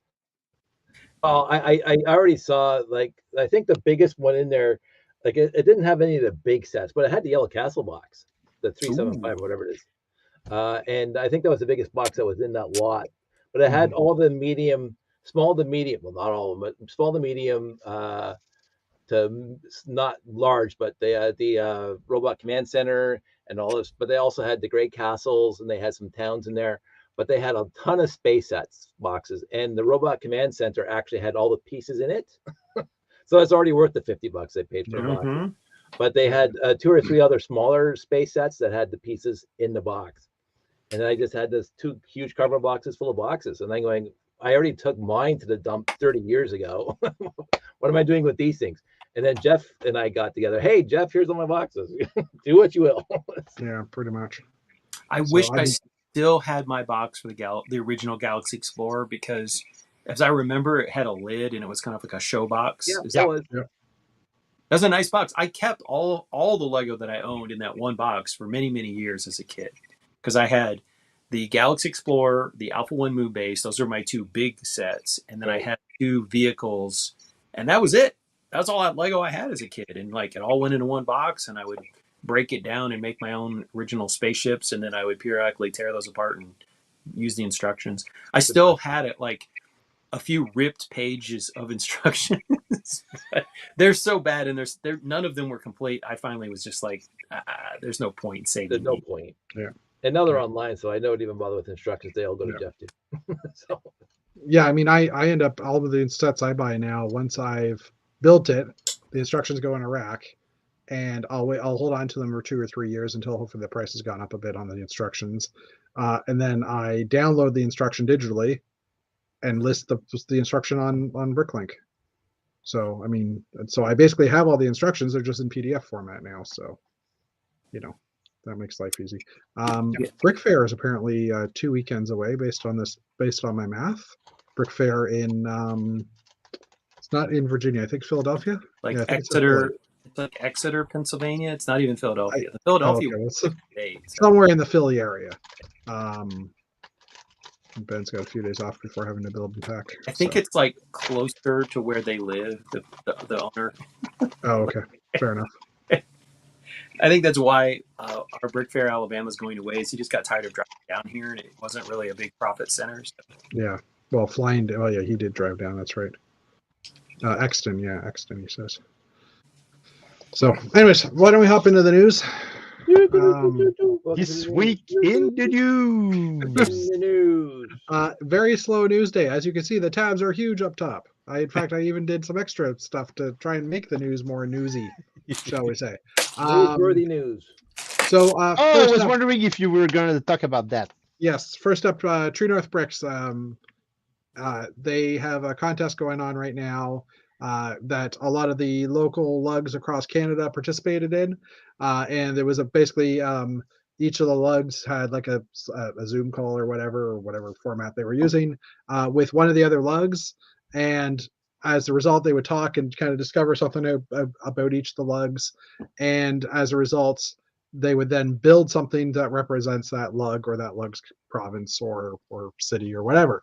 Oh, I already saw, like, I think the biggest one in there, like it didn't have any of the big sets, but it had the Yellow Castle box, the 375 or whatever it is. And I think that was the biggest box that was in that lot. But it had all the small to medium, well, not all of them, but small to medium to not large, but they had the Robot Command Center and all this, but they also had the Great Castles, and they had some towns in there. But they had a ton of space sets boxes, and the Robot Command Center actually had all the pieces in it. So that's already worth the $50 they paid for the box. Mhm. But they had 2 or 3 other smaller space sets that had the pieces in the box. And then I just had those 2 huge cardboard boxes full of boxes. And I'm going, I already took mine to the dump 30 years ago. What am I doing with these things? And then Jeff and I got together. Hey, Jeff, here's all my boxes. Do what you will. yeah, pretty much. I wish I still had my box for the original Galaxy Explorer, because as I remember, it had a lid and it was kind of like a show box. That was. That was a nice box. I kept all the Lego that I owned in that one box for many, many years as a kid, because I had the Galaxy Explorer, the Alpha 1 Moon Base. Those are my 2 big sets. And then I had 2 vehicles, and that was it. That's all that Lego I had as a kid. And like, it all went into one box, and I would break it down and make my own original spaceships, and then I would periodically tear those apart and use the instructions. I still had it like a few ripped pages of instructions. They're so bad, and none of them were complete. I finally was just like, there's no point in saving. There's no point. Yeah. And now they're online, so I don't even bother with instructions. They all go to Jeff too. So. Yeah, I mean, I end up all of the sets I buy now. Once I've built it, the instructions go in a rack, and I'll hold on to them for 2 or 3 years until hopefully the price has gone up a bit on the instructions, and then I download the instruction digitally, and list the instruction on Bricklink. So I mean, so I basically have all the instructions. They're just in PDF format now. So, that makes life easy. Brick Fair is apparently 2 weekends away based on my math. Brick Fair in it's not in Virginia. I think Philadelphia. Like yeah, Exeter. It's like Exeter, Pennsylvania. It's not even Philadelphia. The Philadelphia somewhere in the Philly area. Ben's got a few days off before having to build and pack. I think it's like closer to where they live, the owner. Oh, okay. Fair enough. I think that's why our Brick Fair Alabama is going away. Is he just got tired of driving down here, and it wasn't really a big profit center. So. Yeah. Well, flying. Oh, yeah, he did drive down. That's right. Exton, he says. So, anyways, why don't we hop into the news? This week in the news. Very slow news day. As you can see, the tabs are huge up top. In fact, I even did some extra stuff to try and make the news more newsy, shall we say. Newsworthy news. So, I was wondering if you were going to talk about that. Yes. First up, True North Bricks. They have a contest going on right now that a lot of the local lugs across Canada participated in. And there was basically each of the lugs had like a Zoom call or whatever format they were using with one of the other lugs. And as a result, they would talk and kind of discover something about each of the lugs. And as a result, they would then build something that represents that lug or that lug's province or city or whatever.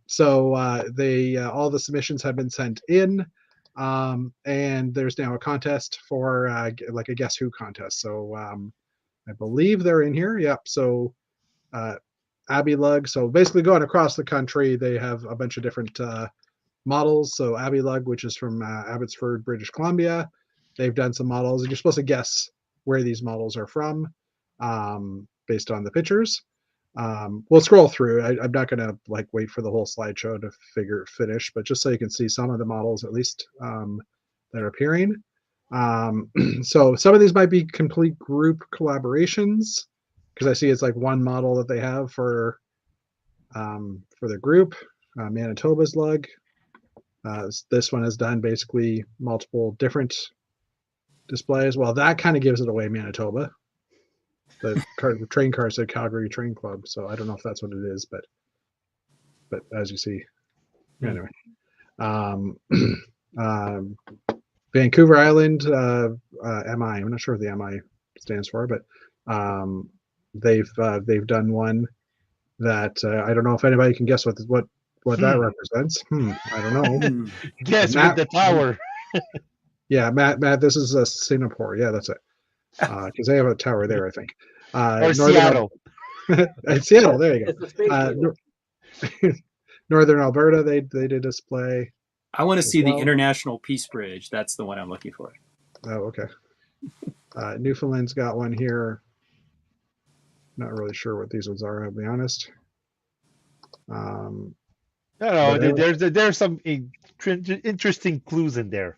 So all the submissions have been sent in, and there's now a contest for like a Guess Who contest. So I believe they're in here. Yep. So Abbey Lug. So basically going across the country, they have a bunch of different models. So Abbey Lug, which is from Abbotsford, British Columbia, they've done some models, and you're supposed to guess where these models are from based on the pictures. We'll scroll through. I'm not going to wait for the whole slideshow to finish, but just so you can see some of the models at least that are appearing. So some of these might be complete group collaborations, because I see it's like one model that they have for the group. Manitoba's lug. This one has done basically multiple different displays. Well, that kind of gives it away, Manitoba. The train car said Calgary Train Club, so I don't know if that's what it is, but as you see, anyway. Vancouver Island, MI. I'm not sure what the MI stands for, but they've done one that I don't know if anybody can guess what that represents. I don't know. Guess with the tower. Yeah, Matt. This is Singapore. Yeah, that's it. Because they have a tower there, I think. Or Seattle. Seattle, there you go. Northern Alberta, they did a display. I want to see the International Peace Bridge. That's the one I'm looking for. Oh, okay. Newfoundland's got one here. Not really sure what these ones are, I'll be honest. No, there's some interesting clues in there.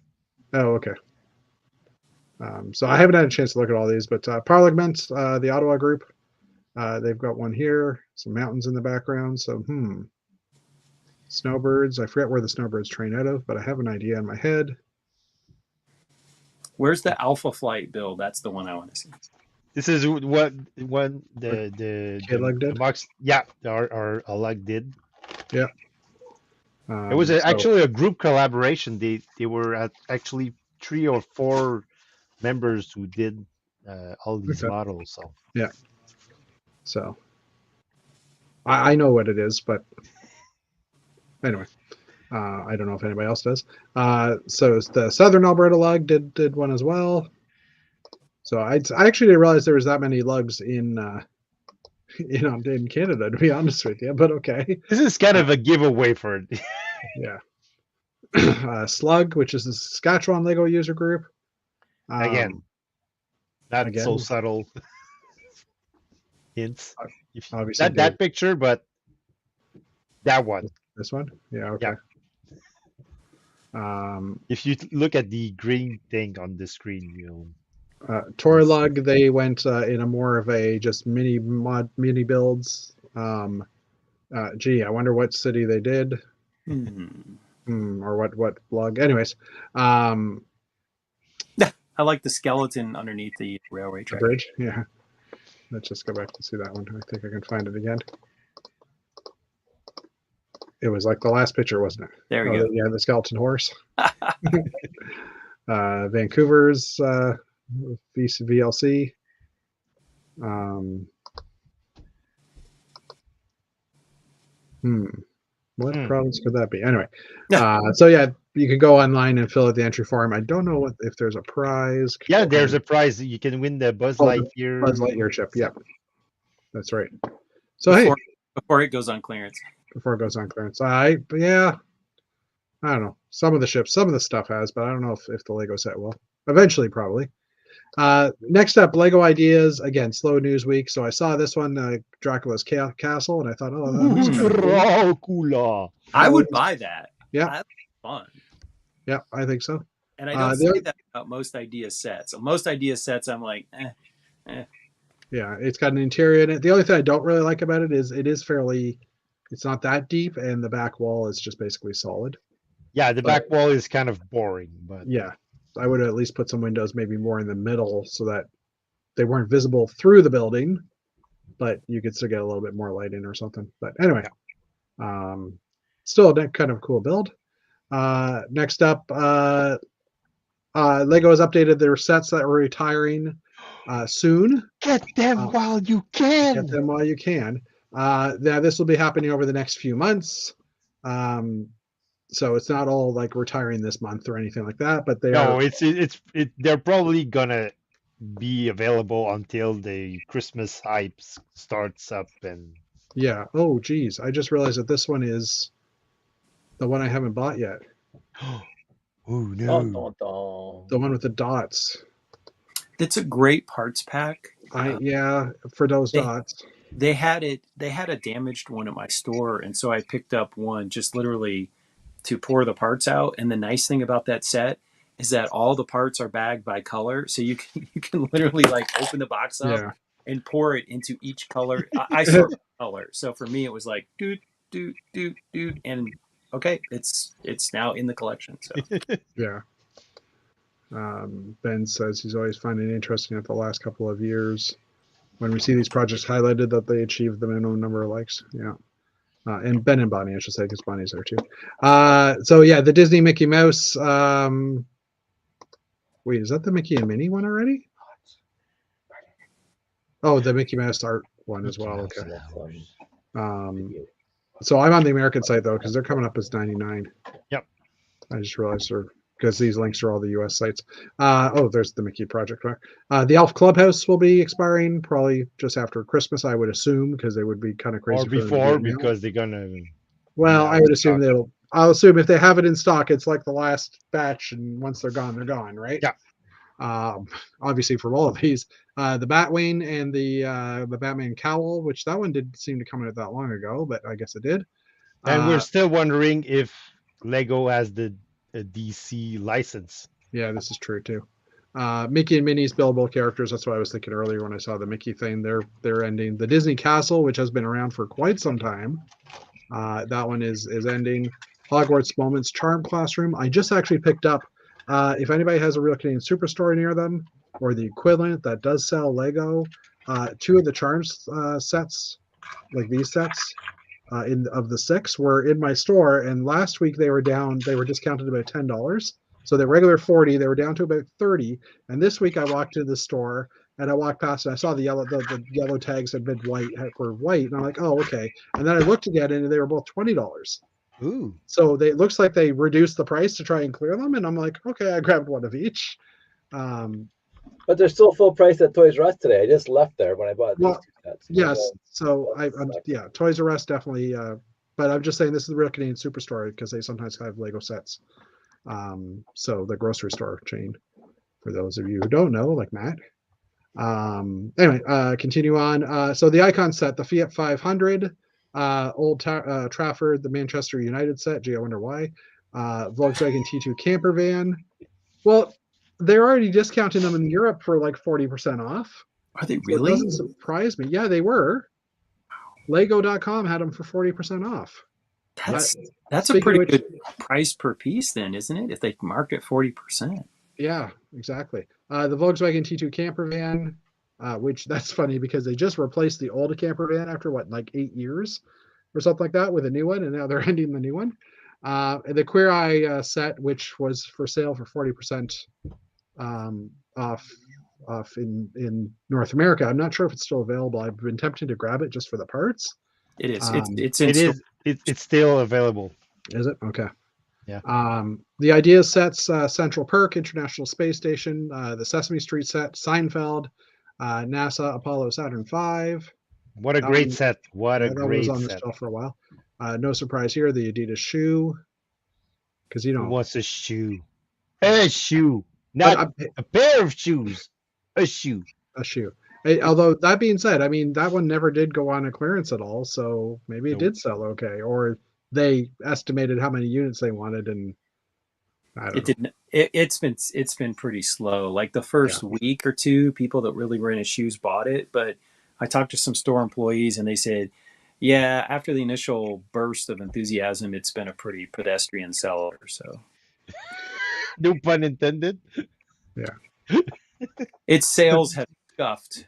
Oh, okay. So I haven't had a chance to look at all these, but Parliament, the Ottawa group, they've got one here. Some mountains in the background. So, Snowbirds. I forget where the Snowbirds train out of, but I have an idea in my head. Where's the Alpha Flight build? That's the one I want to see. This is what the lug did. Our lug did. Yeah. It was actually a group collaboration. They were actually 3 or 4 members who did all these models. So yeah. So I know what it is, but anyway, I don't know if anybody else does. So the Southern Alberta lug did one as well. So I actually didn't realize there was that many lugs in Canada, to be honest with you. But okay. This is kind of a giveaway for it. Yeah. Slug, which is the Saskatchewan Lego user group. Again, not again. so subtle hints. If Obviously, that picture, but that one. This one? Yeah, okay. Yeah. If you look at the green thing on the screen, Torlug, they went in a more of a just mini builds. I wonder what city they did. Or what blog. Anyways, I like the skeleton underneath the railway track. The bridge, yeah. Let's just go back to see that one. I think I can find it again. It was like the last picture, wasn't it? There we go. Yeah, the skeleton horse. Vancouver's VLC. What province could that be? Anyway, so yeah, you can go online and fill out the entry form. I don't know if there's a prize. Yeah, there's a prize. You can win the Buzz Lightyear. Buzz Lightyear chip. Yep, that's right. So before it goes on clearance. Before it goes on clearance, I don't know. Some of the stuff has, but I don't know if the Lego set will. Eventually, probably. Next up, Lego ideas. Again, slow news week. So I saw this one, Draculous Castle, and I thought, oh, that's Dracula. I would buy that. Yeah, that'd be fun. Yeah, I think so. And I don't say that about most idea sets. So most idea sets, I'm like, Yeah, it's got an interior in it. The only thing I don't really like about it is it's not that deep, and the back wall is just basically solid. Yeah, the back wall is kind of boring, but yeah. I would at least put some windows maybe more in the middle so that they weren't visible through the building, but you could still get a little bit more light in or something. But anyway, still a kind of cool build. Next up, Lego has updated their sets that are retiring soon. Get them while you can. Get them while you can. Now this will be happening over the next few months. So it's not all like retiring this month or anything like that, but they're probably gonna be available until the Christmas hype starts up. And yeah. Oh geez, I just realized that this one is the one I haven't bought yet. Oh no. The one with the dots. It's a great parts pack. For those dots. They had a damaged one at my store, and so I picked up one just literally to pour the parts out. And the nice thing about that set is that all the parts are bagged by color, so you can literally like open the box up and pour it into each color. I sort by color, so for me it was like doot, and okay, it's now in the collection. So yeah. Ben says he's always finding it interesting at the last couple of years when we see these projects highlighted that they achieved the minimum number of likes. Yeah. And Ben and Bonnie, I should say, because Bonnie's there too. So yeah, the Disney Mickey Mouse. Wait, is that the Mickey and Minnie one already? Oh, the Mickey Mouse art one as well. Okay. So I'm on the American site though, because they're coming up as 99. Yep. I just realized because these links are all the US sites. There's the Mickey project. The Elf Clubhouse will be expiring probably just after Christmas, I would assume, because they would be kind of crazy. Or before, because they're gonna. Well, I would assume I'll assume if they have it in stock, it's like the last batch, and once they're gone, right? Yeah. Obviously, for all of these, the Batwing and the Batman cowl, which that one did seem to come out that long ago, but I guess it did. And we're still wondering if Lego has the DC license. Yeah, this is true too. Mickey and Minnie's buildable characters. That's what I was thinking earlier when I saw the Mickey thing. They're ending. The Disney Castle, which has been around for quite some time, that one is ending. Hogwarts Moments Charm Classroom. I just actually picked up. If anybody has a Real Canadian Superstore near them or the equivalent that does sell Lego, 2 of the Charms sets, like these sets, of the 6 were in my store, and last week they were discounted about $10. So the regular 40, they were down to about 30. And this week I walked to the store and I walked past and I saw the yellow tags had been white, and I'm like, oh, okay. And then I looked again and they were both $20. Ooh. So it looks like they reduced the price to try and clear them, and I'm like, okay, I grabbed one of each. But they're still full price at Toys R Us today. I just left there when I bought these Well, two sets. yes. So yeah, Toys R Us definitely. But I'm just saying this is the real Canadian Superstore because they sometimes have Lego sets. So the grocery store chain, for those of you who don't know, like Matt. Anyway, continue on. So the Icon set, the Fiat 500, Old Trafford, the Manchester United set. Gee, I wonder why. Volkswagen T2 camper van. Well, they're already discounting them in Europe for like 40% off. Are they So really? it doesn't surprise me. Yeah, they were. Lego.com had them for 40% off. That's a pretty good price per piece then, isn't it? If they marked it 40%. Yeah, exactly. The Volkswagen T2 camper van, which that's funny because they just replaced the old camper van after what, like 8 years or something like that with a new one, and now they're ending the new one. And the Queer Eye set, which was for sale for 40% off in North America. I'm not sure if it's still available. I've been tempted to grab it just for the parts. It is. It's still available. Is it? Okay. Yeah. The Ideas sets, Central Perk, International Space Station, the Sesame Street set, Seinfeld, NASA Apollo Saturn V. What a great set. What a that great was on set. the shelf for a while. No surprise here, the Adidas shoe. Because Who wants a shoe? A shoe. Not a pair of shoes. A shoe. A shoe. Although that being said, I mean, that one never did go on a clearance at all, so maybe it did sell okay, or they estimated how many units they wanted, and I don't know. Didn't. It's been pretty slow. Like the first week or two, people that really were into shoes bought it, but I talked to some store employees and they said, yeah, after the initial burst of enthusiasm, it's been a pretty pedestrian seller. So, no pun intended. Yeah, its sales have scuffed.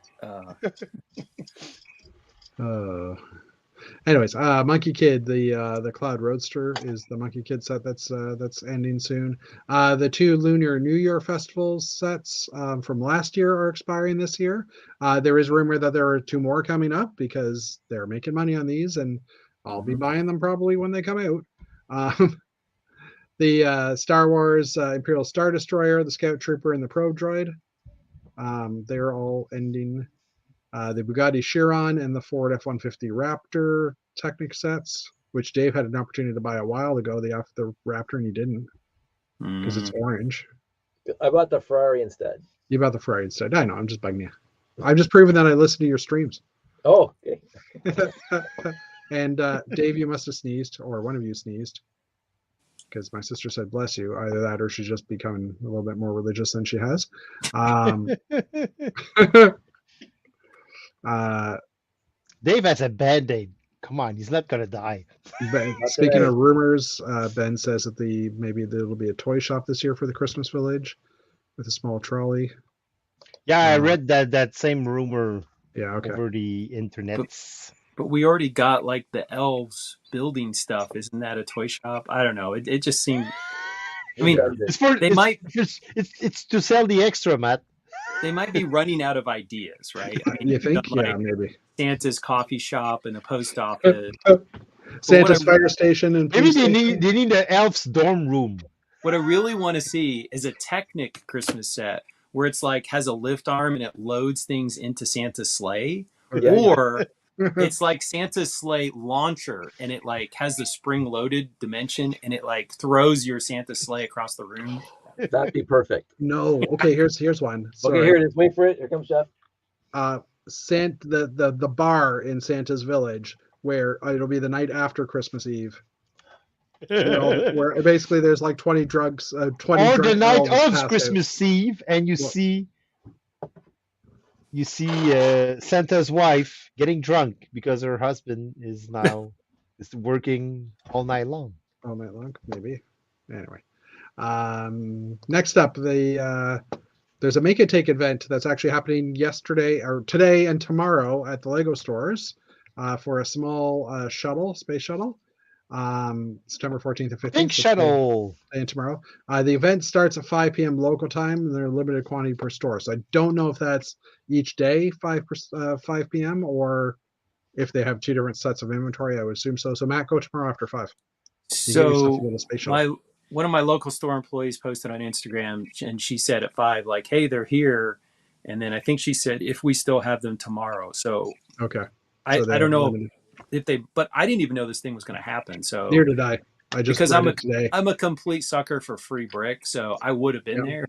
Anyways, Monkey Kid, the Cloud Roadster is the Monkey Kid set that's ending soon. The two Lunar New Year Festivals sets from last year are expiring this year. There is rumor that there are two more coming up because they're making money on these, and I'll be buying them probably when they come out. The Star Wars Imperial Star Destroyer, the Scout Trooper, and the Probe Droid. They're all ending. The Bugatti Chiron and the Ford F-150 Raptor Technic sets, which Dave had an opportunity to buy a while ago. The Raptor, and he didn't because it's orange. I bought the Ferrari instead. You bought the Ferrari instead. I know. I'm just bugging you. I'm just proving that I listen to your streams. Oh, okay. And Dave, you must have sneezed, or one of you sneezed, because my sister said, "Bless you." Either that, or she's just becoming a little bit more religious than she has. Dave has a Band-Aid. Come on, he's not gonna die. Speaking of rumors, Ben says that maybe there will be a toy shop this year for the Christmas Village with a small trolley. Yeah, I read that same rumor. Yeah, okay. Over the internet. But we already got like the elves building stuff. Isn't that a toy shop? I don't know. It just seemed. I mean, it's to sell the extra, Matt. They might be running out of ideas, right? I mean, you think? Yeah, maybe. Santa's coffee shop and a post office. Santa's fire station and maybe they need the elf's dorm room. What I really want to see is a Technic Christmas set where it's like has a lift arm and it loads things into Santa's sleigh, or it's like Santa's sleigh launcher and it like has the spring-loaded dimension and it like throws your Santa sleigh across the room. That'd be perfect. No. Okay, here's one. Sorry. Okay, here it is. Wait for it. Here comes Chef. The bar in Santa's Village where it'll be the night after Christmas Eve. Where basically there's like 20 drugs. 20 or the night of Christmas Eve, and you see Santa's wife getting drunk because her husband is now working all night long. All night long, maybe. Anyway. Next up, there's a Make It Take event that's actually happening today and tomorrow at the Lego stores for a small space shuttle, September 14th and 15th. Big shuttle. And tomorrow. The event starts at 5 p.m. local time, and they're limited quantity per store. So I don't know if that's each day 5 p.m. or if they have two different sets of inventory. I would assume so. So Matt, go tomorrow after 5. So one of my local store employees posted on Instagram, and she said at 5, like, "Hey, they're here. And then I think she said if we still have them tomorrow. So Okay. I So don't know limited. if they, but I didn't even know this thing was going to happen. So Neither did I. I just because read it today. I'm a complete sucker for free brick, so I would have been there.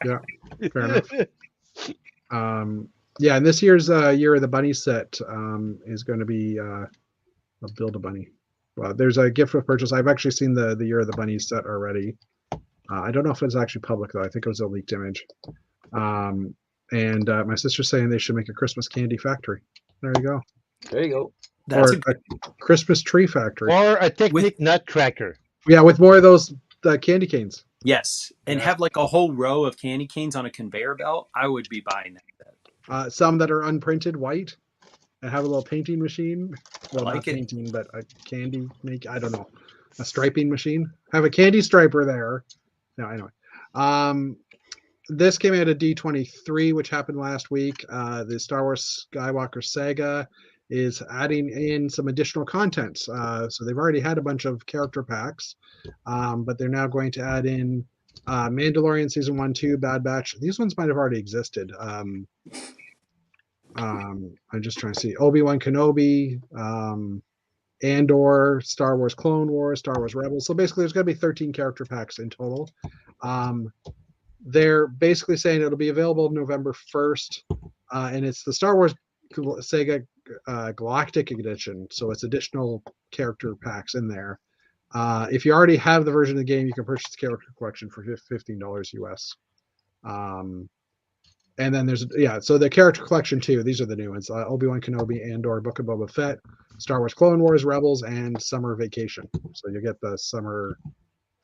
Yeah, fair enough. Yeah, and this year's Year of the Bunny set is going to be a Build-A-Bunny. Well, there's a gift with purchase. I've actually seen the Year of the Bunny set already. I don't know if it's actually public though. I think it was a leaked image. And my sister's saying they should make a Christmas candy factory. There you go. There you go. That's or a Christmas tree factory. Or a Technic nutcracker. Yeah, with more of those candy canes. yes, and have like a whole row of candy canes on a conveyor belt. I would be buying that. Some that are unprinted white and have a little painting machine. Well, like not it. painting, but a candy make. I don't know, a striping machine. Have a candy striper there. No, anyway. This came out of D23, which happened last week. The Star Wars Skywalker Sega is adding in some additional content. So they've already had a bunch of character packs, but they're now going to add in Mandalorian Season 1, 2, Bad Batch. These ones might have already existed. I'm just trying to see. Obi-Wan Kenobi, Andor, Star Wars Clone Wars, Star Wars Rebels. So basically there's going to be 13 character packs in total. They're basically saying it'll be available November 1st, and it's the Star Wars Sega Galactic Edition, so it's additional character packs in there. If you already have the version of the game, you can purchase the character collection for $15 US. And then there's, so the character collection too, these are the new ones. Obi-Wan Kenobi, Andor, Book of Boba Fett, Star Wars Clone Wars, Rebels, and Summer Vacation. So you get the Summer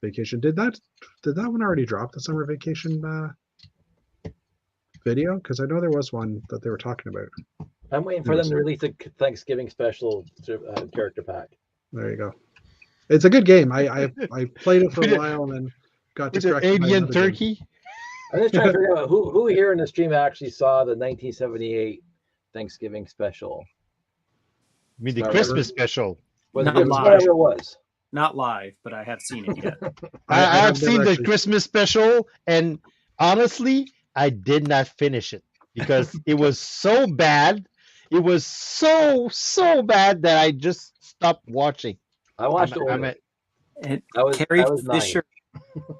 Vacation. Did that one already drop, the Summer Vacation video? Because I know there was one that they were talking about. I'm waiting for them to release a Thanksgiving special character pack. There you go. It's a good game. I played it for a while and then got distracted. Alien turkey. I'm just trying to figure out who here in the stream actually saw the 1978 Thanksgiving special. I mean the Christmas special. Not it was whatever it was. Not live, but I have seen it yet. I've seen the Christmas special, and honestly, I did not finish it because it was so bad. It was so bad that I just stopped watching. I watched it. And Carrie Fisher.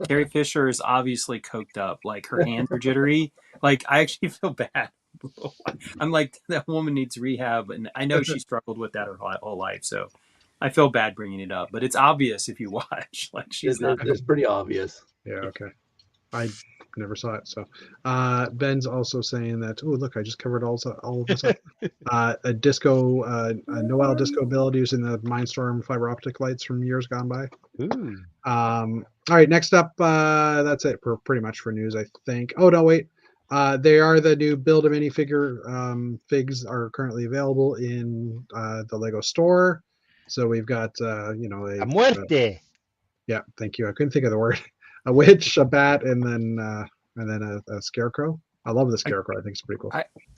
Carrie Fisher is obviously coked up. Like her hands are jittery. Like I actually feel bad. I'm like, that woman needs rehab, and I know she struggled with that her whole life. So I feel bad bringing it up, but it's obvious if you watch. Like it's pretty obvious. Yeah. Okay. I never saw it. So Ben's also saying that. Oh, look! I just covered all of this up. A disco, a Noel disco ability using the Mindstorm fiber optic lights from years gone by. Ooh. All right. Next up, that's it for pretty much for news, I think. Oh no, wait. They are the new Build a minifigure figs are currently available in the Lego store. So we've got a muerte. Yeah, thank you. I couldn't think of the word. A witch, a bat, and then a scarecrow. I love the scarecrow. I think it's pretty cool.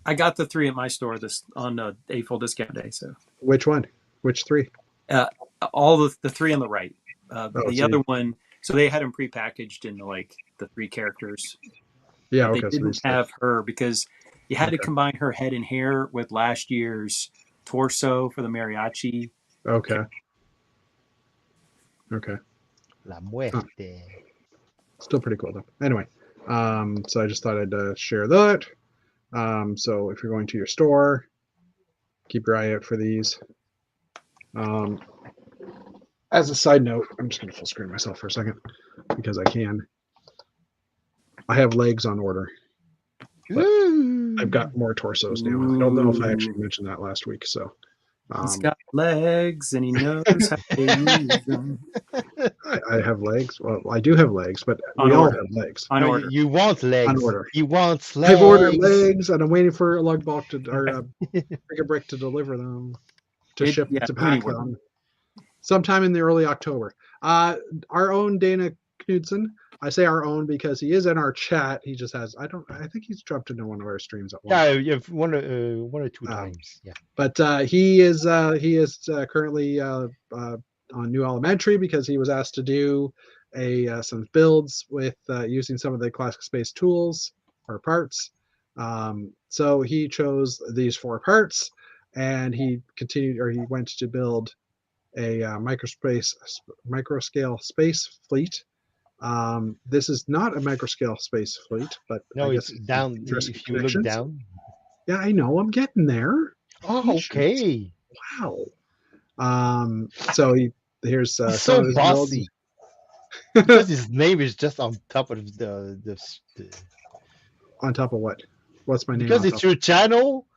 I got the 3 at my store on April discount day. So which one? Which 3? All the 3 on the right. The other one. So they had them prepackaged in like the 3 characters. Yeah, okay. They didn't have her because you had to combine her head and hair with last year's torso for the mariachi. Okay. La muerte. Still pretty cool though. Anyway, so I just thought I'd share that. So if you're going to your store, keep your eye out for these. As a side note, I'm just going to full screen myself for a second because I can. I have legs on order. I've got more torsos now. I don't know if I actually mentioned that last week. So he's got legs and he knows how to use them. I have legs. Well, I do have legs, but we all have legs. On order. You want legs. On order. He wants legs. I've ordered legs, and I'm waiting for a lug box or a brick to deliver them, to pack them. Sometime in the early October. Our own Dana Knudsen. I say our own because he is in our chat. He just has. I think he's jumped into one of our streams at once. Yeah, you've one or two times. Yeah. But he is currently on New Elementary because he was asked to do some builds with using some of the Classic Space tools or parts. So he chose these 4 parts, and he went to build a microscale space fleet. This is not a microscale space fleet, but No, I guess it's down. interesting If you look connections. down. Yeah, I know. I'm getting there. Oh, okay. Wow. So here's He's some so of his builds. bossy. Because his name is just on top of the On top of what? What's my name? because it's your channel.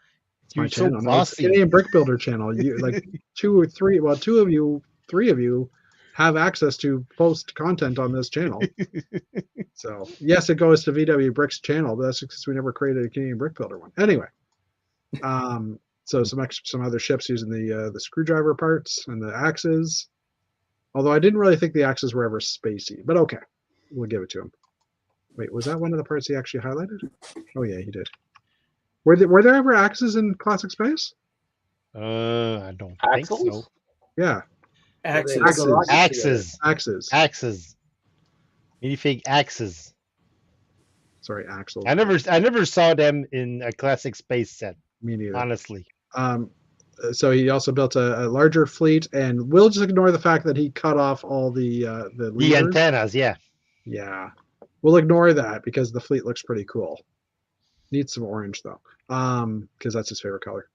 It's my You're so channel. No, it's the bossy. Canadian Brick Builder channel. You like 2 or 3. Well, 2 of you, 3 of you have access to post content on this channel. So yes, it goes to VW Brick's channel, but that's because we never created a Canadian Brick Builder one. Anyway, so some other ships using the screwdriver parts and the axes. Although I didn't really think the axes were ever spacey, but okay, we'll give it to him. Wait, was that one of the parts he actually highlighted? Oh yeah, he did. Were there ever axes in Classic Space? I don't think so. Yeah. Axes. Minifig axes. Sorry, axles. I never saw them in a Classic Space set. Me neither. Honestly. So he also built a larger fleet, and we'll just ignore the fact that he cut off all the antennas. Yeah. Yeah, we'll ignore that because the fleet looks pretty cool. Needs some orange though, because that's his favorite color.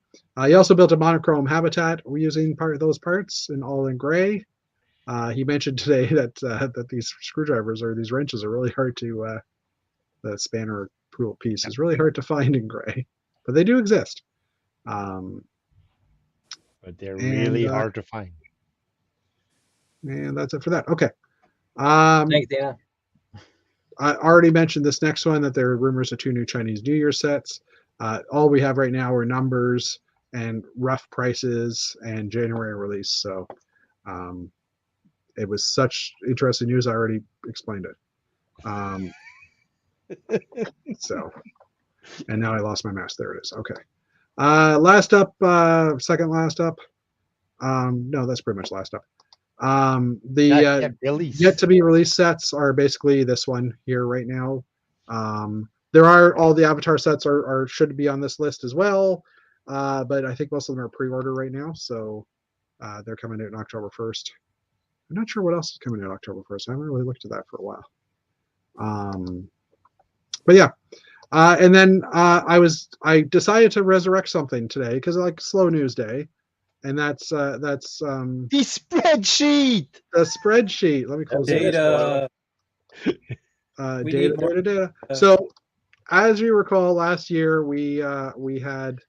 He also built a monochrome habitat using those parts in all in gray. He mentioned today that these screwdrivers or these wrenches are really hard to the spanner pool piece is really hard to find in gray, but they do exist. But they're really hard to find. And that's it for that. Okay. Thanks, Dana. I already mentioned this next one, that there are rumors of 2 new Chinese New Year sets. All we have right now are numbers and rough prices and January release. So it was such interesting news. I already explained it. So, and now I lost my mouse. There it is. Okay. Last up, second last up. No, that's pretty much last up. The yet to be released sets are basically this one here right now. There are all the Avatar sets are should be on this list as well, but I think most of them are pre-order right now, so they're coming out on October 1st. I'm not sure what else is coming out October 1st. I haven't really looked at that for a while. But yeah. And then I decided to resurrect something today because like slow news day, and that's the spreadsheet. The spreadsheet. Let me close data. Data. So, as you recall, last year we had.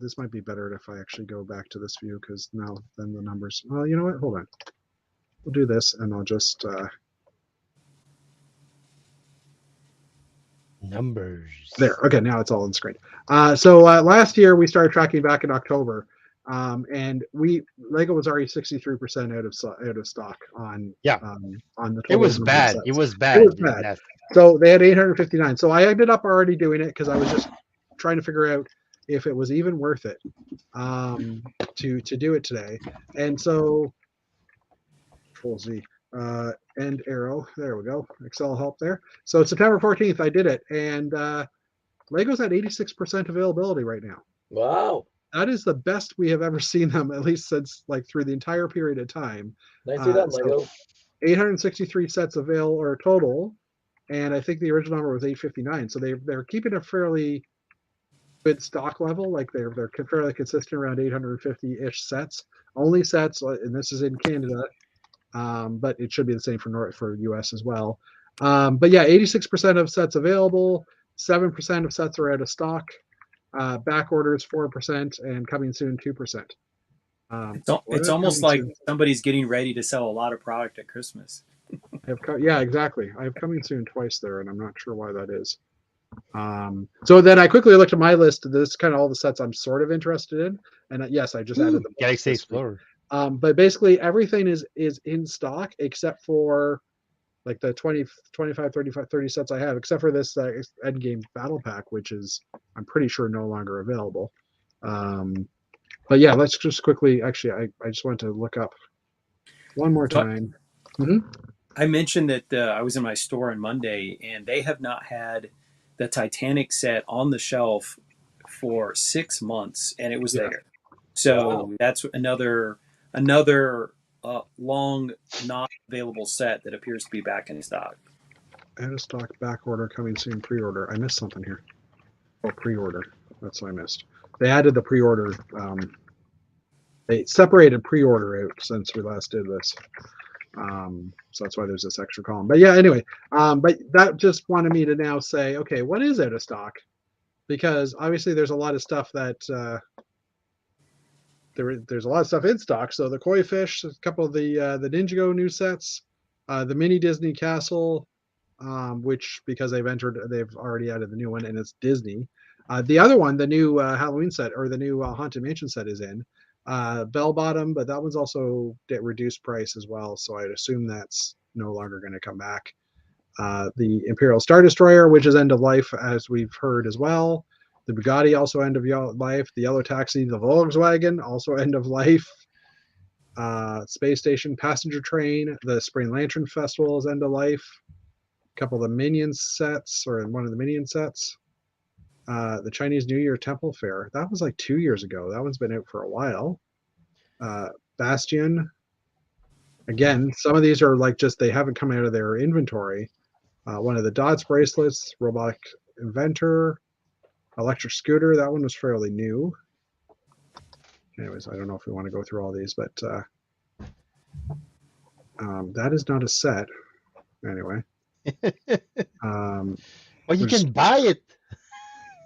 This might be better if I actually go back to this view because now then the numbers. Well, you know what? Hold on. We'll do this, and I'll just. Numbers. There. Okay, now it's all on screen. So last year we started tracking back in October, and Lego was already 63% out of stock on the. It was bad. It was bad. It was bad. So they had 859. So I ended up already doing it because I was just trying to figure out if it was even worth it to do it today, and so Control Z. End arrow. There we go. Excel help there. So September 14th, I did it, and Lego's at 86% availability right now. Wow. That is the best we have ever seen them, at least since like through the entire period of time. Nicely done, Lego. 863 sets available or total, and I think the original number was 859. So they're keeping a fairly good stock level. Like they're fairly consistent around 850-ish sets. Only sets, and this is in Canada. But it should be the same for US as well. But yeah, 86% of sets available, 7% of sets are out of stock, back orders 4%, and coming soon 2%. It's almost like somebody's getting ready to sell a lot of product at Christmas. Yeah, exactly. I have coming soon twice there, and I'm not sure why that is. So then I quickly looked at my list. This is kind of all the sets I'm sort of interested in, and yes, I just added the Galaxy Explorer. But basically everything is in stock except for like the 20, 25, 35, 30 sets I have, except for this Endgame Battle Pack, which is I'm pretty sure no longer available. But yeah, let's just quickly. Actually, I just want to look up one more time. I mentioned that I was in my store on Monday, and they have not had the Titanic set on the shelf for 6 months, and it was there. So that's another long not available set that appears to be back in stock. Out of stock, back order, coming soon, pre-order. I missed something here. Oh, pre-order. That's what I missed. They added the pre-order. They separated pre-order out since we last did this. So that's why there's this extra column. But yeah, anyway, but that just wanted me to now say, okay, what is out of stock? Because obviously there's a lot of stuff that there's a lot of stuff in stock. So the Koi Fish, a couple of the Ninjago new sets, the mini Disney Castle, which because they've already added the new one and it's Disney. The other one, the new Halloween set or the new Haunted Mansion set is in. Bell Bottom, but that one's also at reduced price as well. So I'd assume that's no longer going to come back. The Imperial Star Destroyer, which is end of life, as we've heard as well. The Bugatti also end of life. The Yellow Taxi, the Volkswagen also end of life. Space Station Passenger Train, the Spring Lantern Festival is end of life. A couple of the Minion sets, or one of the Minion sets. The Chinese New Year Temple Fair, that was like 2 years ago. That one's been out for a while. Bastion. Again, some of these are like just they haven't come out of their inventory. One of the Dots bracelets, Robotic Inventor, Electric Scooter. That one was fairly new. Anyways, I don't know if we want to go through all these, but that is not a set. Anyway. Well, you can buy it.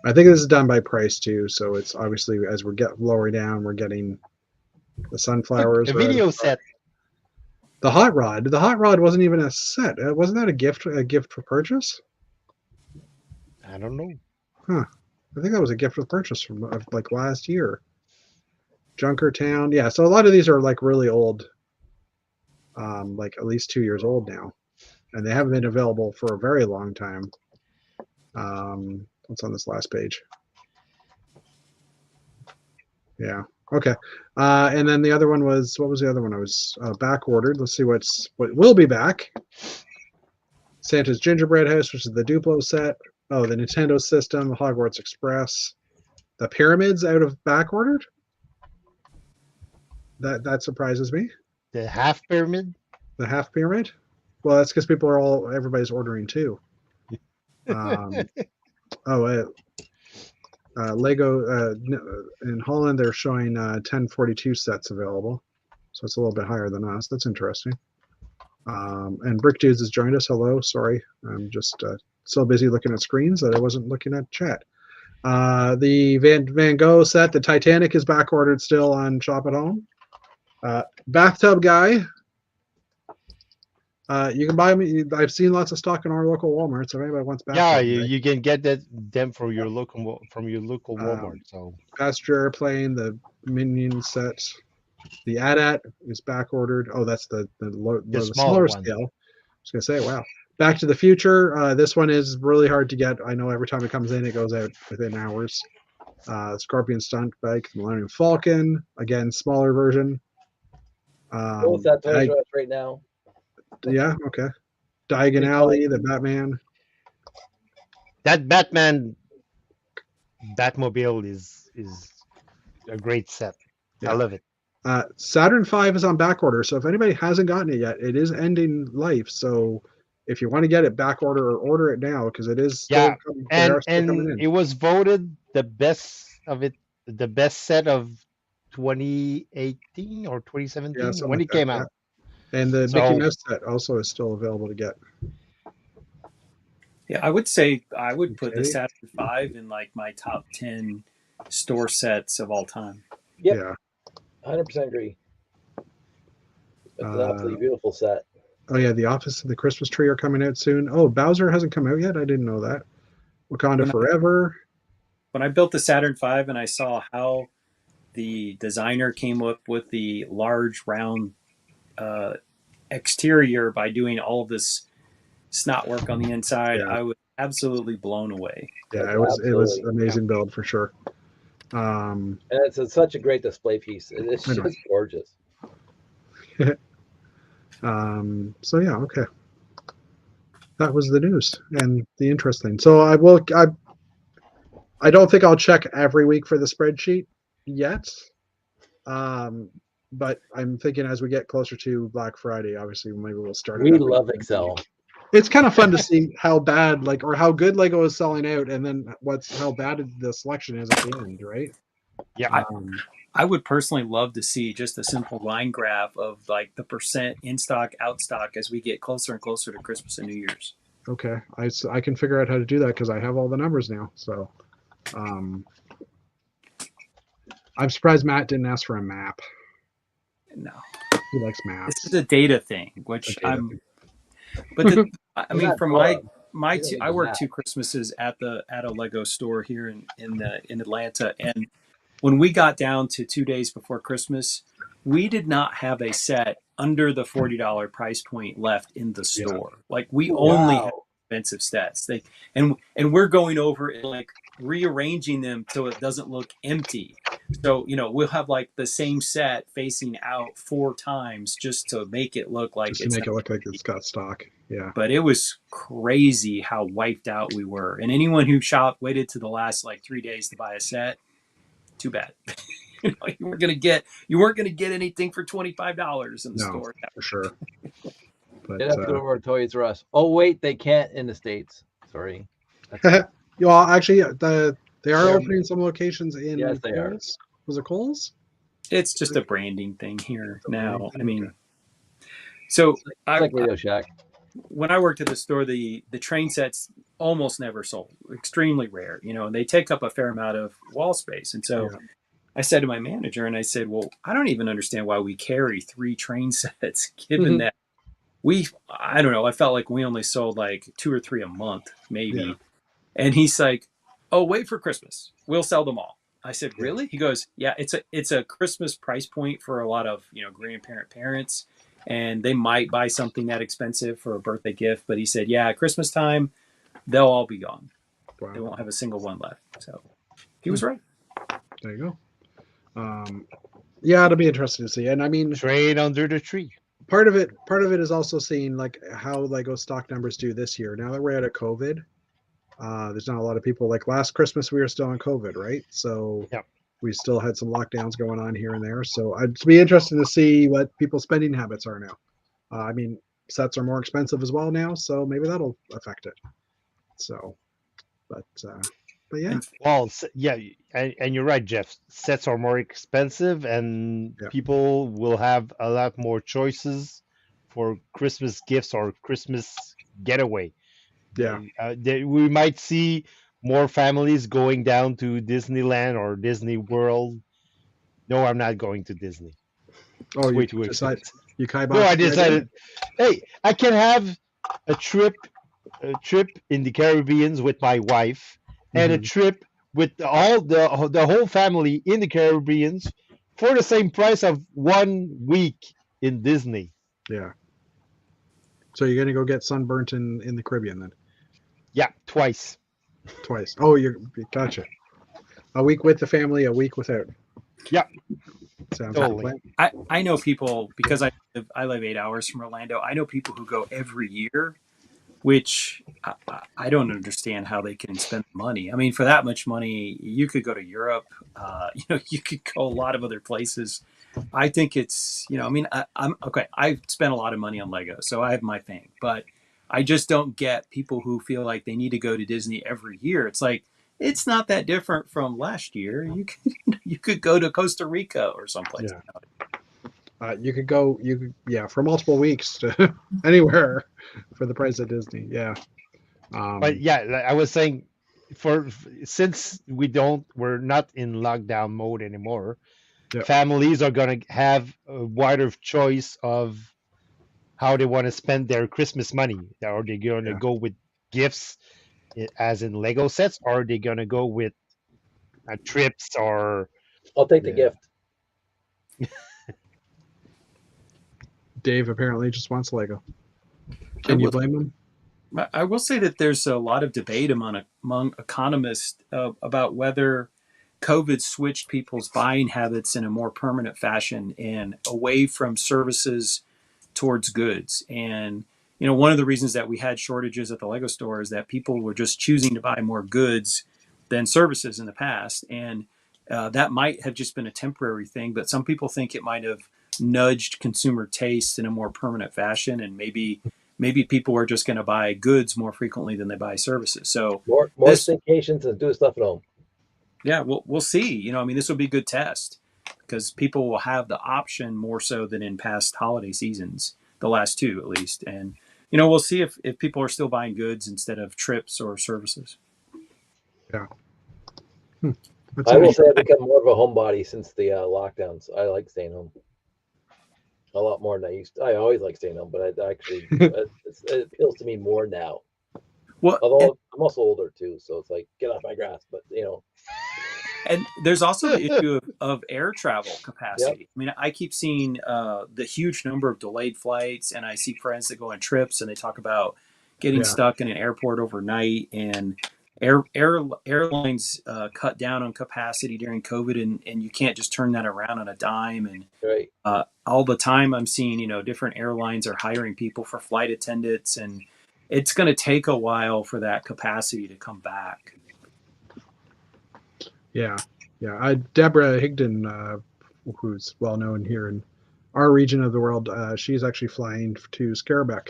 I think this is done by price too, so it's obviously as we get lower down, we're getting the sunflowers. A video set. The hot rod. The hot rod wasn't even a set. Wasn't that a gift for purchase? I don't know. Huh. I think that was a gift with purchase from like last year. Junkertown. Yeah, so a lot of these are like really old, like at least 2 years old now. And they haven't been available for a very long time. What's on this last page? Yeah. Okay. And then the other one was, what was the other one? I was back ordered. Let's see what will be back. Santa's Gingerbread House, which is the Duplo set. Oh, the Nintendo system, Hogwarts Express. The Pyramids out of back ordered. That surprises me. The half pyramid. The half pyramid. Well, that's because everybody's ordering too. Lego in Holland, they're showing 1042 sets available, so it's a little bit higher than us. That's interesting. And Brick Dudes has joined us. Hello, sorry, I'm just so busy looking at screens that I wasn't looking at chat. The Van Gogh set, the Titanic is back ordered still on Shop at Home. Bathtub Guy. You can buy me. I've seen lots of stock in our local Walmart. So if anybody wants back, yeah, you can get them from your local Walmart. So Passenger Airplane, the Minion set, the AT-AT is back ordered. Oh, that's the smaller scale. I was gonna say, wow. Back to the Future. This one is really hard to get. I know every time it comes in, it goes out within hours. Scorpion Stunt Bike, the Millennium Falcon, again smaller version. Both at Toys R Us right now. Yeah, okay. Diagon Alley, the Batman. That Batmobile is a great set. Yeah. I love it. Saturn V is on back order, so if anybody hasn't gotten it yet, it is ending life. So if you want to get it back order or order it now, because it is still and it was voted the best set of 2018 or 2017 when it came out. And the Mickey Mouse set also is still available to get. Yeah, I would say I would put the Saturn V in like my top 10 store sets of all time. Yep. Yeah, 100% agree. It's an absolutely beautiful set. Oh yeah, the Office and the Christmas Tree are coming out soon. Oh, Bowser hasn't come out yet. I didn't know that. Wakanda Forever. When I built the Saturn V and I saw how the designer came up with the large round exterior by doing all of this snot work on the inside, I was absolutely blown away. Yeah, it was an amazing build for sure. And it's such a great display piece. It's just gorgeous. So yeah, okay. that was the news and the interesting. So I will. I don't think I'll check every week for the spreadsheet yet. But I'm thinking as we get closer to Black Friday, obviously maybe we'll start. We love Excel. It's kind of fun to see how bad, or how good Lego is selling out, and then how bad the selection is at the end, right? Yeah. I would personally love to see just a simple line graph of like the percent in stock, out stock as we get closer and closer to Christmas and New Year's. Okay, I can figure out how to do that because I have all the numbers now. So, I'm surprised Matt didn't ask for a map. No, he likes maps. This is a data thing, which I'm. But I mean, from my two, I worked 2 Christmases at a Lego store here in Atlanta, and when we got down to 2 days before Christmas, we did not have a set under the $40 price point left in the store. Yeah. Like we only had expensive sets. And we're going over and like rearranging them so it doesn't look empty. So, we'll have like the same set facing out 4 times just to make it look like it's got stock. Yeah. But it was crazy how wiped out we were. And anyone who waited to the last like 3 days to buy a set, too bad. You weren't gonna get anything for $25 in the store. For sure. But you have to go over to Toys R Us. Oh wait, they can't in the States. Sorry. Well, actually, they are opening some locations in. Yes, they are. Was it Kohl's? It's just a branding thing here now. I mean, so it's like Radio Shack. When I worked at the store, the train sets almost never sold, extremely rare, and they take up a fair amount of wall space. And so I said to my manager, and I said, well, I don't even understand why we carry 3 train sets, given that I don't know, I felt like we only sold like 2 or 3 a month, maybe. Yeah. And he's like, oh, wait for Christmas. We'll sell them all. I said, really? He goes, yeah, it's a Christmas price point for a lot of, grandparent parents. And they might buy something that expensive for a birthday gift. But he said, yeah, at Christmas time, they'll all be gone. Wow. They won't have a single one left. So he was right. There you go. Yeah, it'll be interesting to see. And I mean, trade under the tree. Part of it is also seeing like how Lego stock numbers do this year. Now that we're out of COVID, there's not a lot of people. Like last Christmas, we were still on COVID, right? So we still had some lockdowns going on here and there. So it'd be interesting to see what people's spending habits are now. I mean, sets are more expensive as well now, so maybe that'll affect it. So, but yeah. Well, yeah, and you're right, Jeff. Sets are more expensive, and people will have a lot more choices for Christmas gifts or Christmas getaway. Yeah, we might see more families going down to Disneyland or Disney World. No, I'm not going to Disney. Oh, you decided you No, I decided. Hey, I can have a trip in the Caribbean with my wife, and a trip with all the whole family in the Caribbean for the same price of 1 week in Disney. Yeah. So you're gonna go get sunburnt in the Caribbean then? Yeah, twice. Oh, gotcha. A week with the family, a week without. Yeah. Sounds totally. I know people, because I live 8 hours from Orlando. I know people who go every year, which I don't understand how they can spend money. I mean, for that much money, you could go to Europe. You could go a lot of other places. I think it's, I mean, I'm okay. I've spent a lot of money on Lego, so I have my thing, but I just don't get people who feel like they need to go to Disney every year. It's like, it's not that different from last year. You could go to Costa Rica or someplace. Yeah. You could go, for multiple weeks to anywhere for the price of Disney. Yeah. But yeah, I was saying, since we're not in lockdown mode anymore, families are going to have a wider choice of how they want to spend their Christmas money. Are they going to go with gifts, as in Lego sets, or are they going to go with trips or? I'll take the gift. Dave apparently just wants Lego. Can you blame him? I will say that there's a lot of debate among economists about whether COVID switched people's buying habits in a more permanent fashion and away from services towards goods. And, one of the reasons that we had shortages at the Lego store is that people were just choosing to buy more goods than services in the past. And that might have just been a temporary thing, but some people think it might have nudged consumer taste in a more permanent fashion. And maybe people are just going to buy goods more frequently than they buy services. So more staycations and do stuff at home. Yeah, we'll see. This will be a good test because people will have the option more so than in past holiday seasons, the last two at least. And, we'll see if people are still buying goods instead of trips or services. Yeah. I will say I've become more of a homebody since the lockdowns. I like staying home a lot more than I used to. I always like staying home, but I actually, it appeals to me more now. Well, although I'm also older too, so it's like, get off my grass, but And there's also the issue of air travel capacity. Yep. I keep seeing the huge number of delayed flights, and I see friends that go on trips and they talk about getting stuck in an airport overnight. And airlines cut down on capacity during COVID, and you can't just turn that around on a dime. And right. All the time I'm seeing, different airlines are hiring people for flight attendants, and it's going to take a while for that capacity to come back. Yeah. Deborah Higdon, who's well known here in our region of the world, she's actually flying to Scarebeck,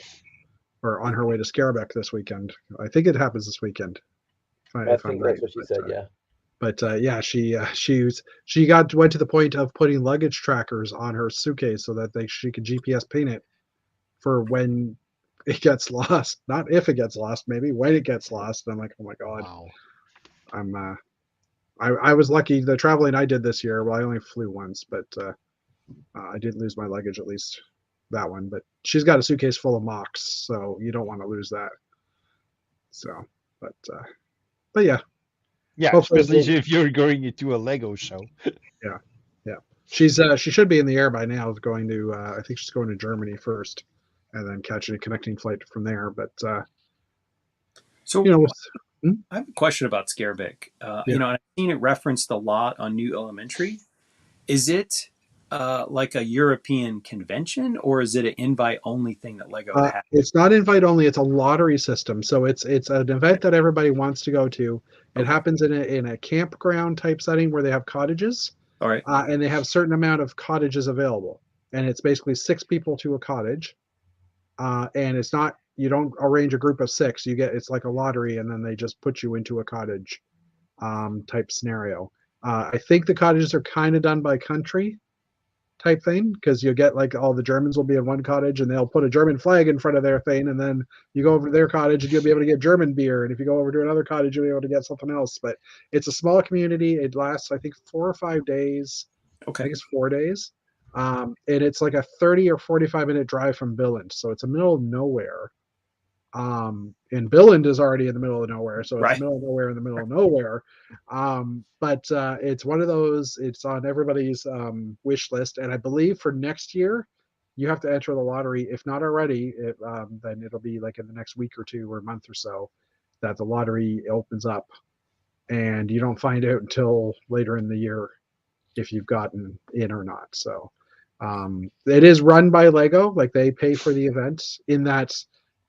or on her way to Scarebeck this weekend. I think it happens this weekend. I think that's what she said. Yeah. But she went to the point of putting luggage trackers on her suitcase so that she could GPS pin it for when it gets lost. Not if it gets lost, maybe when it gets lost. And I'm like, oh my god. Wow. I was lucky. The traveling I did this year, well, I only flew once, but I didn't lose my luggage, at least that one. But she's got a suitcase full of mocks, so you don't want to lose that. So, but yeah. Yeah, especially if you're going to a Lego show. Yeah. She should be in the air by now, going to I think she's going to Germany first, and then catching a connecting flight from there. But I have a question about Scarebeck. And I've seen it referenced a lot on New Elementary. Is it like a European convention, or is it an invite-only thing that Lego has? It's not invite-only. It's a lottery system. So it's an event that everybody wants to go to. It happens in a campground type setting where they have cottages. All right. And they have a certain amount of cottages available. And it's basically 6 people to a cottage. And it's not, you don't arrange a group of 6. It's like a lottery, and then they just put you into a cottage type scenario. I think the cottages are kind of done by country type thing, because you'll get like all the Germans will be in one cottage and they'll put a German flag in front of their thing, and then you go over to their cottage and you'll be able to get German beer, and if you go over to another cottage you'll be able to get something else. But it's a small community. It lasts, I think, 4 or 5 days. Okay. I think it's 4 days. And it's like a 30 or 45-minute drive from Billund, so it's a middle of nowhere. And Billund is already in the middle of nowhere, so it's the middle of nowhere in the middle of nowhere. But it's one of those, it's on everybody's wish list, and I believe for next year you have to enter the lottery. If not already, then it'll be like in the next week or 2 or a month or so that the lottery opens up, and you don't find out until later in the year if you've gotten in or not. So it is run by Lego. Like, they pay for the event, in that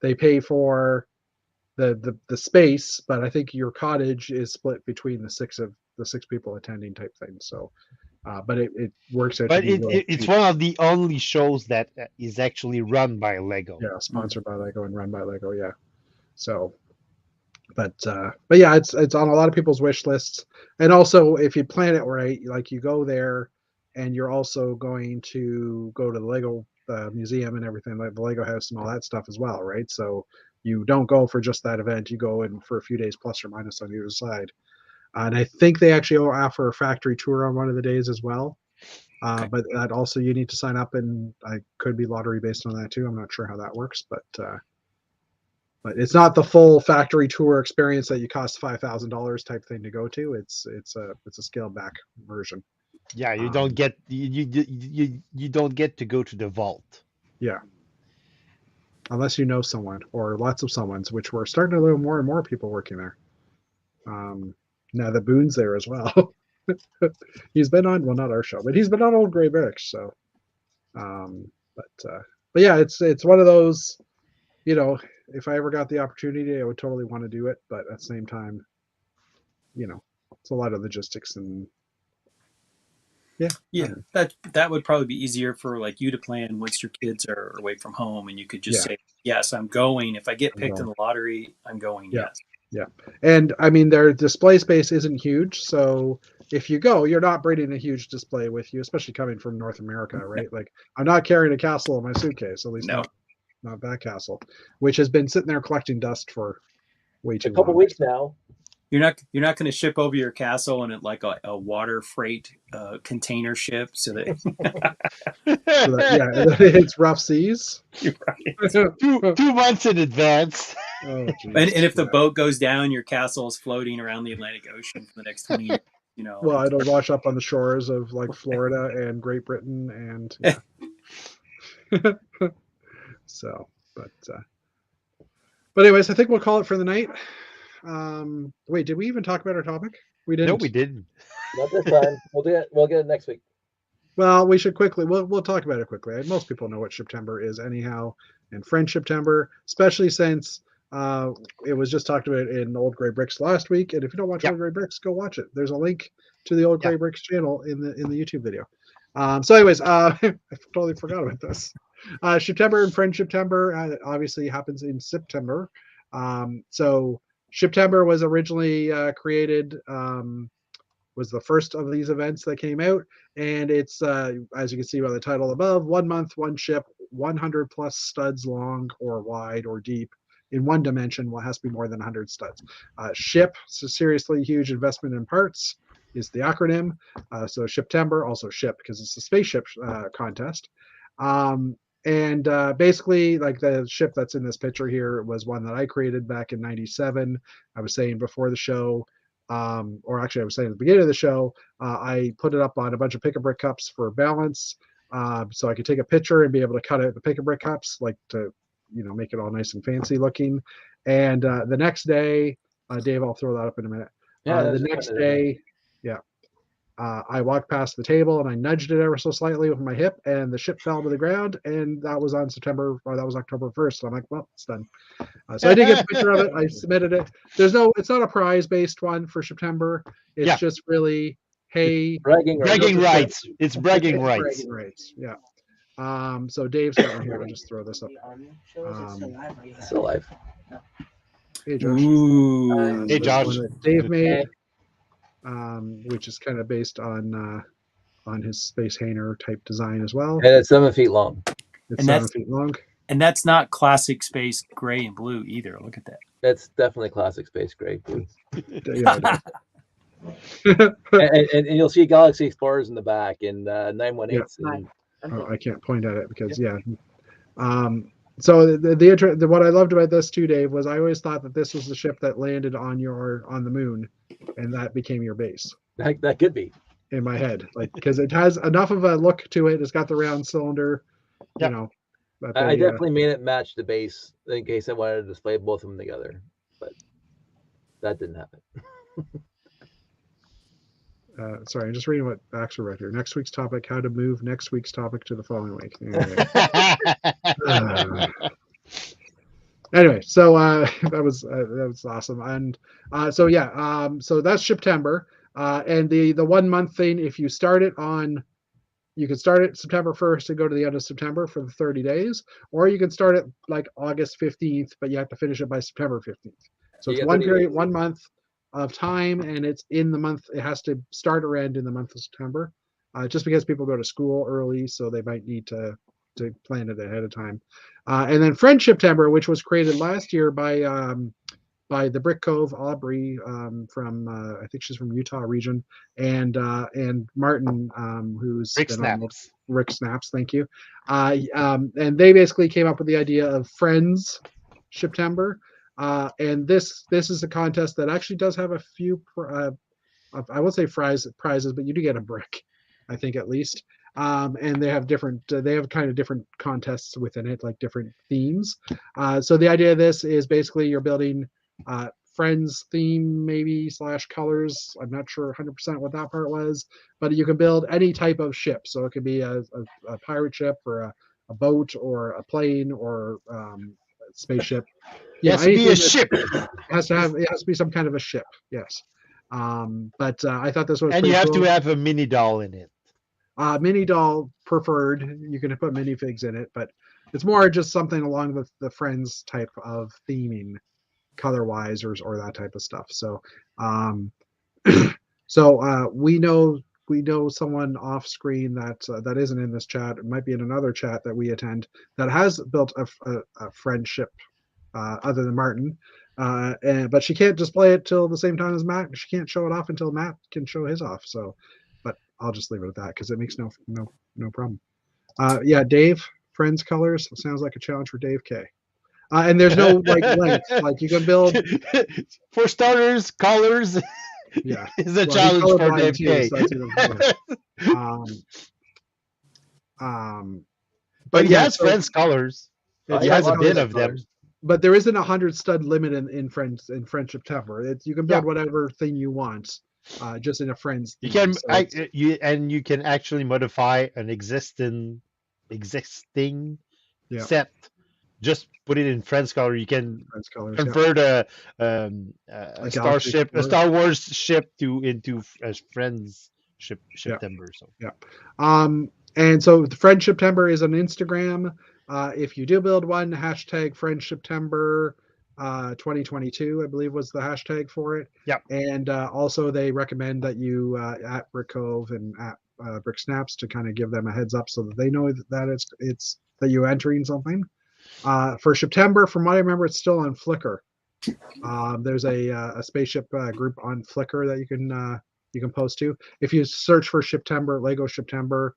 they pay for the space, but I think your cottage is split between the 6 people attending type thing. So, but it works out. But it's one of the only shows that is actually run by Lego. Yeah, sponsored by Lego and run by Lego. Yeah. So, but yeah, it's on a lot of people's wish lists. And also, if you plan it right, like you go there, and you're also going to go to the Lego museum and everything, like the Lego house and all that stuff as well, right? So you don't go for just that event. You go in for a few days plus or minus on either side. And I think they actually offer a factory tour on one of the days as well. Okay. But that also, you need to sign up, and I could be lottery based on that too. I'm not sure how that works, but it's not the full factory tour experience that you cost $5,000 type thing to go to. It's a scaled back version. Yeah, you don't get you don't get to go to the vault. Yeah. Unless you know someone, or lots of someone's, which we're starting to know more and more people working there. Now the Boone's there as well. He's been on, well, not our show, but he's been on Old Gray Barracks. So, but yeah, it's one of those. if I ever got the opportunity, I would totally want to do it. But at the same time, it's a lot of logistics and Yeah, that would probably be easier for like you to plan once your kids are away from home, and you could just say, "Yes, I'm going. If I get picked in the lottery, I'm going." Yeah. Yes. Yeah. And I mean, their display space isn't huge. So if you go, you're not bringing a huge display with you, especially coming from North America, right? Like I'm not carrying a castle in my suitcase, at least not that castle, which has been sitting there collecting dust for way too long. A couple weeks now. You're not going to ship over your castle in it like a water freight container ship, so that it's rough seas. You're right. 2 months in advance. Oh, and if the boat goes down, your castle is floating around the Atlantic Ocean for the next 20 years. Well, it'll wash up on the shores of like Florida and Great Britain, and so. But anyways, I think we'll call it for the night. Wait, did we even talk about our topic? We didn't. No, we didn't. Not this time. We'll get it next week. Well, we should quickly. We'll talk about it quickly. Most people know what Shiptember is, anyhow, and Friendshiptember, especially since it was just talked about in Old Grey Bricks last week. And if you don't watch Old Grey Bricks, go watch it. There's a link to the Old Grey Bricks channel in the YouTube video. So, anyways, I totally forgot about this. Shiptember and Friendshiptember obviously happens in September. So Shiptember was originally created, was the first of these events that came out. And it's, as you can see by the title above, 1 month, one ship, 100 plus studs long or wide or deep in one dimension. Well, it has to be more than 100 studs. Ship, so seriously huge investment in parts is the acronym. So Shiptember, also ship because it's a spaceship contest. And basically, like the ship that's in this picture here was one that I created back in '97. I was saying before the show, or actually I was saying at the beginning of the show, I put it up on a bunch of pick-a-brick cups for balance, so I could take a picture and be able to cut out the pick-a-brick cups, like to, make it all nice and fancy looking. And the next day, Dave, I'll throw that up in a minute. The next day, I walked past the table and I nudged it ever so slightly with my hip, and the ship fell to the ground. And that was on October 1st. So I'm like, well, it's done. So I did get a picture of it. I submitted it. It's not a prize based one for September. It's just really, hey, bragging rights. It's bragging rights. Bragging rights. Yeah. So Dave's got one here. I'll just throw this up. Still alive. Hey Josh. Ooh. Hey Josh. Dave made. Which is kind of based on his Space Hainer type design as well. And it's 7 feet long. It's 7 feet long. And that's not classic space gray and blue either. Look at that. That's definitely classic space gray blue. Yeah, and you'll see Galaxy Explorers in the back and 918s. Oh, I can't point at it because So the what I loved about this too, Dave, was I always thought that this was the ship that landed on the moon, and that became your base. That could be in my head, like because it has enough of a look to it. It's got the round cylinder, I definitely made it match the base in case I wanted to display both of them together, but that didn't happen. Sorry, I'm just reading what Baxter wrote here. Next week's topic: how to move next week's topic to the following week. Anyway, so that was awesome, and so that's Shiptember, and the 1 month thing. If you start it you can start it September 1st and go to the end of September for the 30 days, or you can start it like August 15th, but you have to finish it by September 15th. So it's one period, 1 month of time, and it's in the month. It has to start or end in the month of September, just because people go to school early, so they might need to plan it ahead of time. And then Friendshiptember, which was created last year by the Brick Cove Aubrey from I think she's from Utah region, and Martin, who's Rick Snaps, thank you. And they basically came up with the idea of Friends Shiptember. And this is a contest that actually does have a few I won't say prizes, but you do get a brick, I think, at least. And they have kind of different contests within it, like different themes. So the idea of this is basically you're building Friends theme maybe / colors. I'm not sure 100% what that part was, but you can build any type of ship. So it could be a pirate ship or a boat or a plane or spaceship. It has to be a ship. It has to be some kind of a ship. Yes. But I thought this was And pretty you have cool. to have a mini doll in it. Mini doll preferred. You can put minifigs in it, but it's more just something along with the Friends type of theming, color-wise or that type of stuff. So, we know someone off screen that isn't in this chat. It might be in another chat that we attend that has built a friendship other than Martin. But she can't display it till the same time as Matt. She can't show it off until Matt can show his off. So, but I'll just leave it at that because it makes no problem. Dave, Friends colors sounds like a challenge for Dave K. And there's no length. Like you can build. For starters, colors. Yeah, is a challenge for Dave K. But he has Friends colors. He has a bit of them. But there isn't 100 stud limit in Friendshiptember. You can build whatever thing you want, just in a Friends. You can you can actually modify an existing set. Just put it in Friends color. You can convert a starship, a Star Wars ship into a Friends Shiptember. And so the Friendshiptember is on Instagram. If you do build one, hashtag Friendshiptember 2022, I believe was the hashtag for it. Yeah. And also they recommend that you at Brick Cove and at Brick Snaps to kind of give them a heads up so that they know that it's that you're entering something. For Shiptember, from what I remember, it's still on Flickr. There's a spaceship group on Flickr that you can post to. If you search for Shiptember, Lego Shiptember.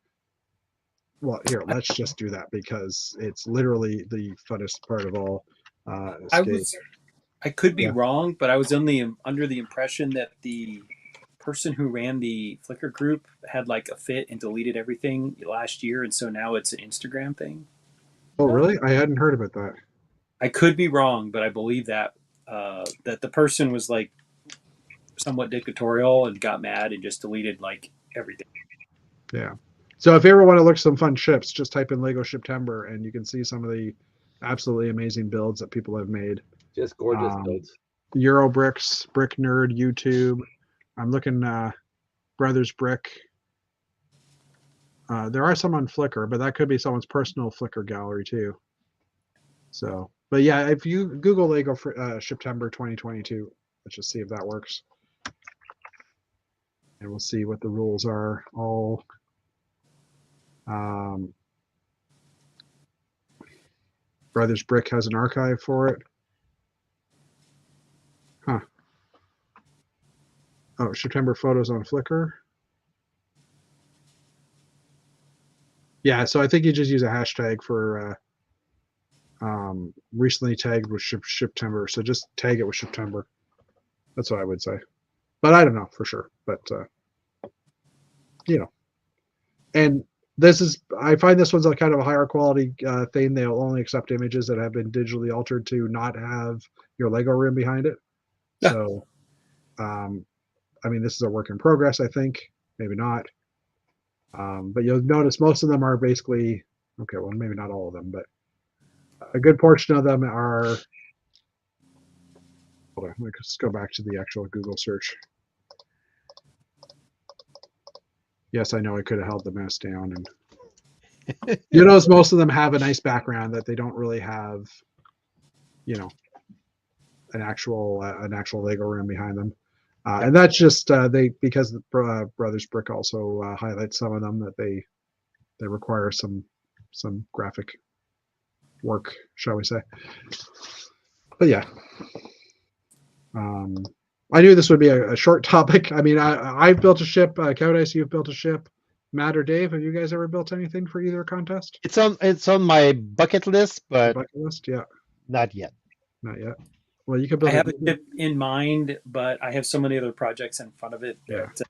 Well, here, let's just do that because it's literally the funnest part of all. I could be wrong, but I was under the impression that the person who ran the Flickr group had like a fit and deleted everything last year, and so now it's an Instagram thing. Oh, really? I hadn't heard about that. I could be wrong, but I believe that that the person was like somewhat dictatorial and got mad and just deleted like everything. Yeah. So if you ever want to look at some fun ships, just type in Lego Shiptember and you can see some of the absolutely amazing builds that people have made. Just gorgeous builds. Eurobricks, Brick Nerd, YouTube. I'm looking Brothers Brick. There are some on Flickr, but that could be someone's personal Flickr gallery too. So, but yeah, if you Google Lego Shiptember 2022, let's just see if that works. And we'll see what the rules are. All Brothers Brick has an archive for it. Huh. Oh, Shiptember photos on Flickr. Yeah, so I think you just use a hashtag for recently tagged with Shiptember. So just tag it with Shiptember. That's what I would say. But I don't know for sure. But and I find this one's a kind of a higher quality thing. They'll only accept images that have been digitally altered to not have your Lego room behind it. Yeah. So, I mean, this is a work in progress, I think. Maybe not. But you'll notice most of them are basically, okay, well, maybe not all of them, but a good portion of them are, hold on, let's go back to the actual Google search. Yes, I know I could have held the mouse down. And you notice most of them have a nice background that they don't really have, an actual Lego room behind them. And that's just because Brothers Brick also highlights some of them that they require some graphic work, shall we say. But yeah. I knew this would be a short topic. I mean, I've built a ship. Cowdice, you've built a ship. Matt or Dave, have you guys ever built anything for either contest? It's on my bucket list, but bucket list, yeah. Not yet. Not yet. Well, you can build. I have a ship in mind, but I have so many other projects in front of it that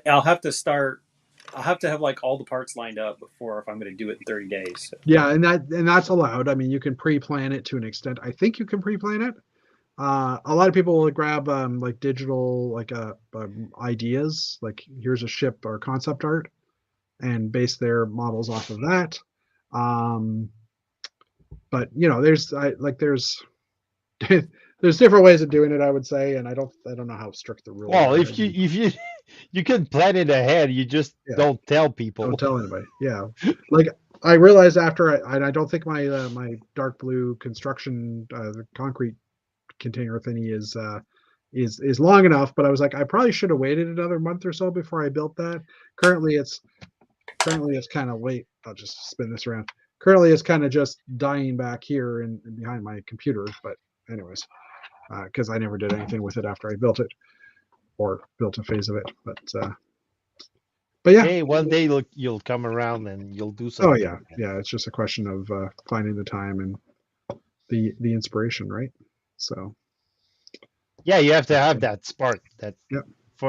I'll have to start. I'll have to have like all the parts lined up before if I'm going to do it in 30 days. So. Yeah, and that's allowed. I mean, you can pre-plan it to an extent. I think you can pre-plan it. A lot of people will grab like digital ideas, like here's a ship or concept art, and base their models off of that. But there's there's different ways of doing it, I would say, and I don't know how strict the rules Well, are. if you can plan it ahead, you just don't tell people. Don't tell anybody. Yeah, like I realized after I don't think my my dark blue construction the concrete container thingy is long enough, but I was like, I probably should have waited another month or so before I built that. Currently it's kind of late. I'll just spin this around. Currently it's kind of just dying back here and behind my computer, but anyways, because I never did anything with it after I built it or built a phase of it. But yeah. Hey, one day you'll come around and you'll do something. Oh yeah, yeah. It's just a question of finding the time and the inspiration, right? So. Yeah, you have to have that spark. That Yep.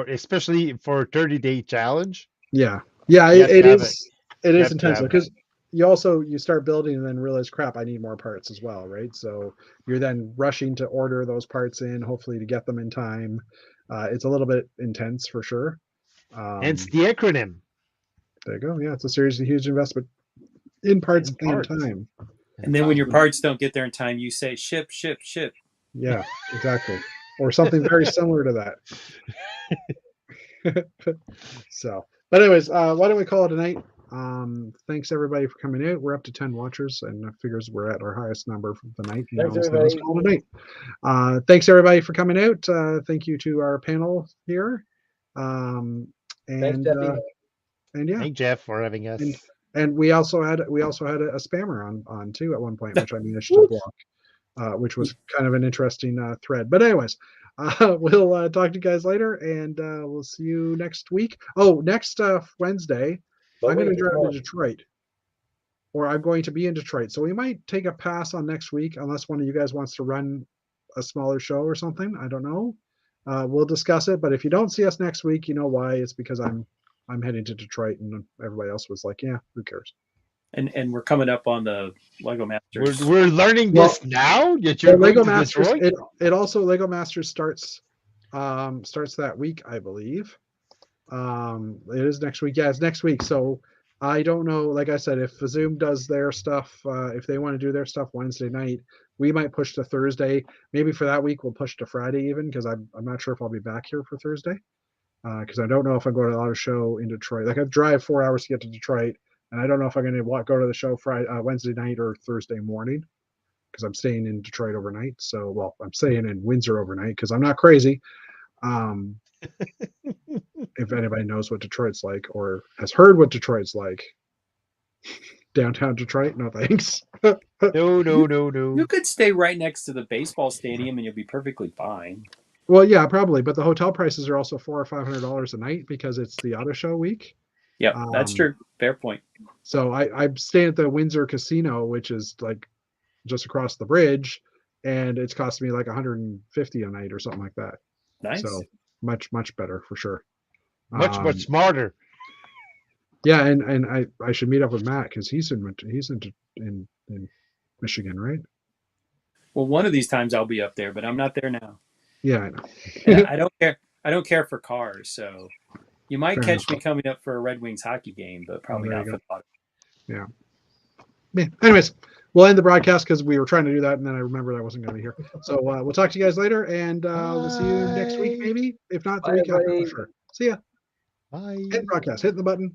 especially for a 30-day challenge. Yeah, it is intense because you start building and then realize, crap, I need more parts as well, right? So you're then rushing to order those parts in, hopefully to get them in time. It's a little bit intense for sure. Hence the acronym. There you go. Yeah, it's a seriously huge investment in parts and time. And then when your parts don't get there in time, you say ship. Yeah, exactly. Or something very similar to that. So, but anyways, why don't we call it a night? Thanks everybody for coming out. We're up to 10 watchers, and I figures we're at our highest number for the night. Thanks, everybody. Let's call it a night. Thanks everybody for coming out. Thank you to our panel here. Thanks, Jeffy. And yeah, thank Jeff for having us. And we also had a spammer on too at one point, which I managed to block, which was kind of an interesting thread. But anyways, we'll talk to you guys later, and we'll see you next week. Oh, next Wednesday, I'm going to drive to Detroit, or I'm going to be in Detroit. So we might take a pass on next week, unless one of you guys wants to run a smaller show or something. I don't know. We'll discuss it. But if you don't see us next week, you know why. It's because I'm heading to Detroit, and everybody else was like, yeah, who cares? And we're coming up on the Lego Masters. We're learning this now. That you're Lego going to Masters. Detroit? It also Lego Masters starts that week, I believe. It is next week. Yeah, it's next week. So I don't know. Like I said, if Zoom does their stuff, if they want to do their stuff Wednesday night, we might push to Thursday. Maybe for that week we'll push to Friday even, because I'm not sure if I'll be back here for Thursday. Because I don't know if I'm going to a lot of show in Detroit. Like I drive 4 hours to get to Detroit, and I don't know if I'm going to go to the show Wednesday night or Thursday morning, because I'm staying in Detroit overnight. So, well, I'm staying in Windsor overnight because I'm not crazy. If anybody knows what Detroit's like or has heard what Detroit's like, downtown Detroit, no thanks. No. You could stay right next to the baseball stadium and you'll be perfectly fine. Well, yeah, probably, but the hotel prices are also $400 or $500 a night because it's the auto show week. Yep, that's true. Fair point. So I'm staying at the Windsor Casino, which is like just across the bridge, and it's costing me like $150 a night or something like that. Nice. So much better for sure. Much smarter. Yeah, and I should meet up with Matt because he's in Michigan, right? Well, one of these times I'll be up there, but I'm not there now. Yeah, I know. And I don't care. I don't care for cars, so you might Fair catch enough. me coming up for a Red Wings hockey game, but probably there not you for the hockey. Yeah. Anyways, we'll end the broadcast because we were trying to do that, and then I remembered I wasn't going to be here. So we'll talk to you guys later, and we'll see you next week, maybe. If not, the week after, for sure. See ya. Bye. Hit broadcast. Hit the button.